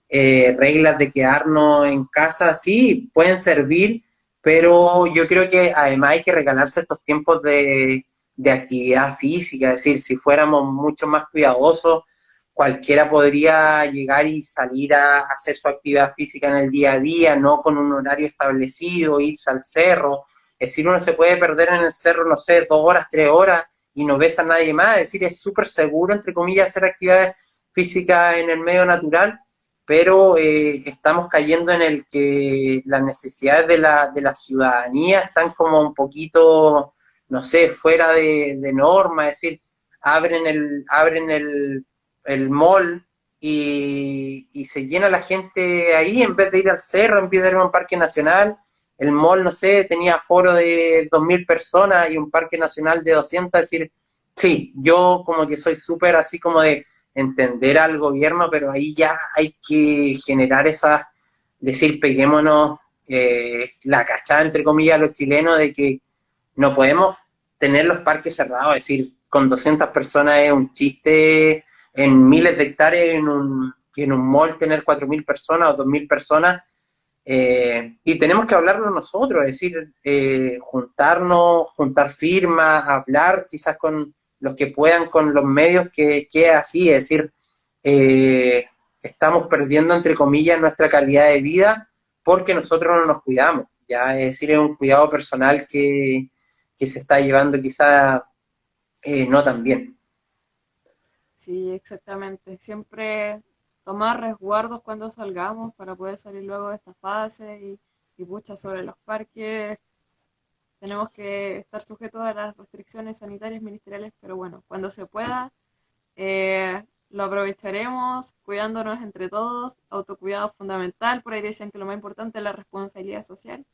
Reglas de quedarnos en casa, sí, pueden servir, pero yo creo que además hay que regalarse estos tiempos de actividad física, es decir, si fuéramos mucho más cuidadosos, cualquiera podría llegar y salir a hacer su actividad física en el día a día, no con un horario establecido, irse al cerro. Es decir, uno se puede perder en el cerro, no sé, 2 horas, 3 horas y no ves a nadie más. Es decir, es súper seguro, entre comillas, hacer actividades físicas en el medio natural, pero estamos cayendo en el que las necesidades de la ciudadanía están como un poquito, no sé, fuera de norma. Es decir, abren el mall y se llena la gente ahí en vez de ir al cerro, en vez de ir a un parque nacional. El mall, no sé, tenía aforo de 2.000 personas y un parque nacional de 200. Es decir, sí, yo como que soy súper así como de entender al gobierno, pero ahí ya hay que generar esa, decir, peguémonos la cachada, entre comillas, a los chilenos de que no podemos tener los parques cerrados. Es decir, con 200 personas es un chiste, en miles de hectáreas en un mall tener 4.000 personas o 2.000 personas, y tenemos que hablarlo nosotros. Es decir, juntarnos, juntar firmas, hablar quizás con los que puedan, con los medios, que es así. Es decir, eh, estamos perdiendo, entre comillas, nuestra calidad de vida porque nosotros no nos cuidamos, ¿ya? Es decir, es un cuidado personal que se está llevando quizá no tan bien. Sí, exactamente. Siempre tomar resguardos cuando salgamos para poder salir luego de esta fase y pucha, sobre los parques. Tenemos que estar sujetos a las restricciones sanitarias ministeriales, pero bueno, cuando se pueda, lo aprovecharemos cuidándonos entre todos. Autocuidado fundamental, por ahí decían que lo más importante es la responsabilidad social.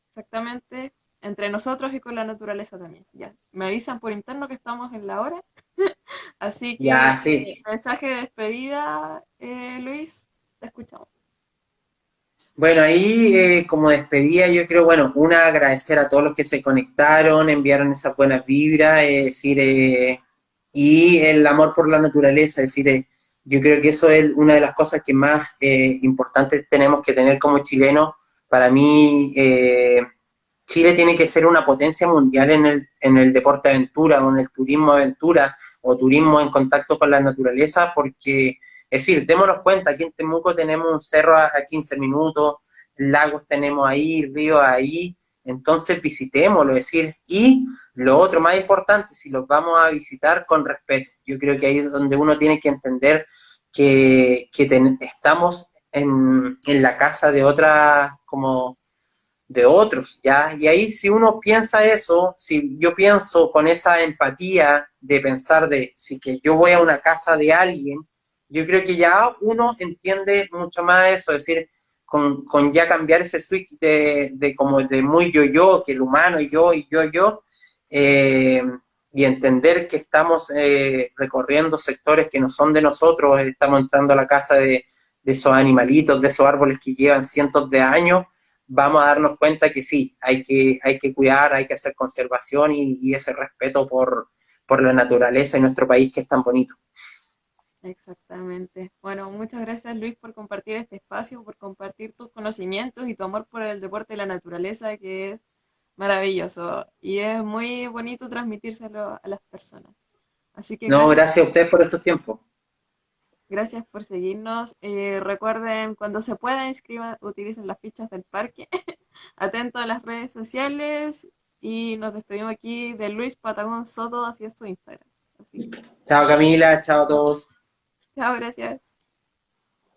Exactamente, entre nosotros y con la naturaleza también. Ya, me avisan por interno que estamos en la hora, así que Ya, sí. mensaje de despedida, Luis, te escuchamos. Bueno, ahí como despedida yo creo, bueno, una, agradecer a todos los que se conectaron, enviaron esas buenas vibras, decir, y el amor por la naturaleza. Es decir, yo creo que eso es una de las cosas que más importantes tenemos que tener como chilenos. Para mí, Chile tiene que ser una potencia mundial en el deporte aventura o en el turismo aventura o turismo en contacto con la naturaleza, porque, es decir, démonos cuenta, aquí en Temuco tenemos un cerro a 15 minutos, lagos tenemos ahí, ríos ahí, entonces visitémoslo. Es decir, y lo otro más importante, si los vamos a visitar, con respeto. Yo creo que ahí es donde uno tiene que entender que estamos en la casa de otras, como de otros, ¿ya? Y ahí, si uno piensa eso, si yo pienso con esa empatía de pensar de si que yo voy a una casa de alguien, yo creo que ya uno entiende mucho más eso. Es decir, con ya cambiar ese switch de como de muy yo, que el humano y yo, eh, y entender que estamos recorriendo sectores que no son de nosotros, estamos entrando a la casa de esos animalitos, de esos árboles que llevan cientos de años. Vamos a darnos cuenta que sí, hay que cuidar, hay que hacer conservación y ese respeto por la naturaleza y nuestro país que es tan bonito. Exactamente. Bueno, muchas gracias Luis por compartir este espacio, por compartir tus conocimientos y tu amor por el deporte y la naturaleza, que es maravilloso y es muy bonito transmitírselo a las personas. Así que No, gracias a ustedes por estos tiempos. gracias por seguirnos. Recuerden, cuando se pueda, inscriban, utilicen las fichas del parque. Atento a las redes sociales y nos despedimos aquí de Luis Patagón Soto hacia su Instagram. Así que, Chao Camila, chao a todos. chao, gracias.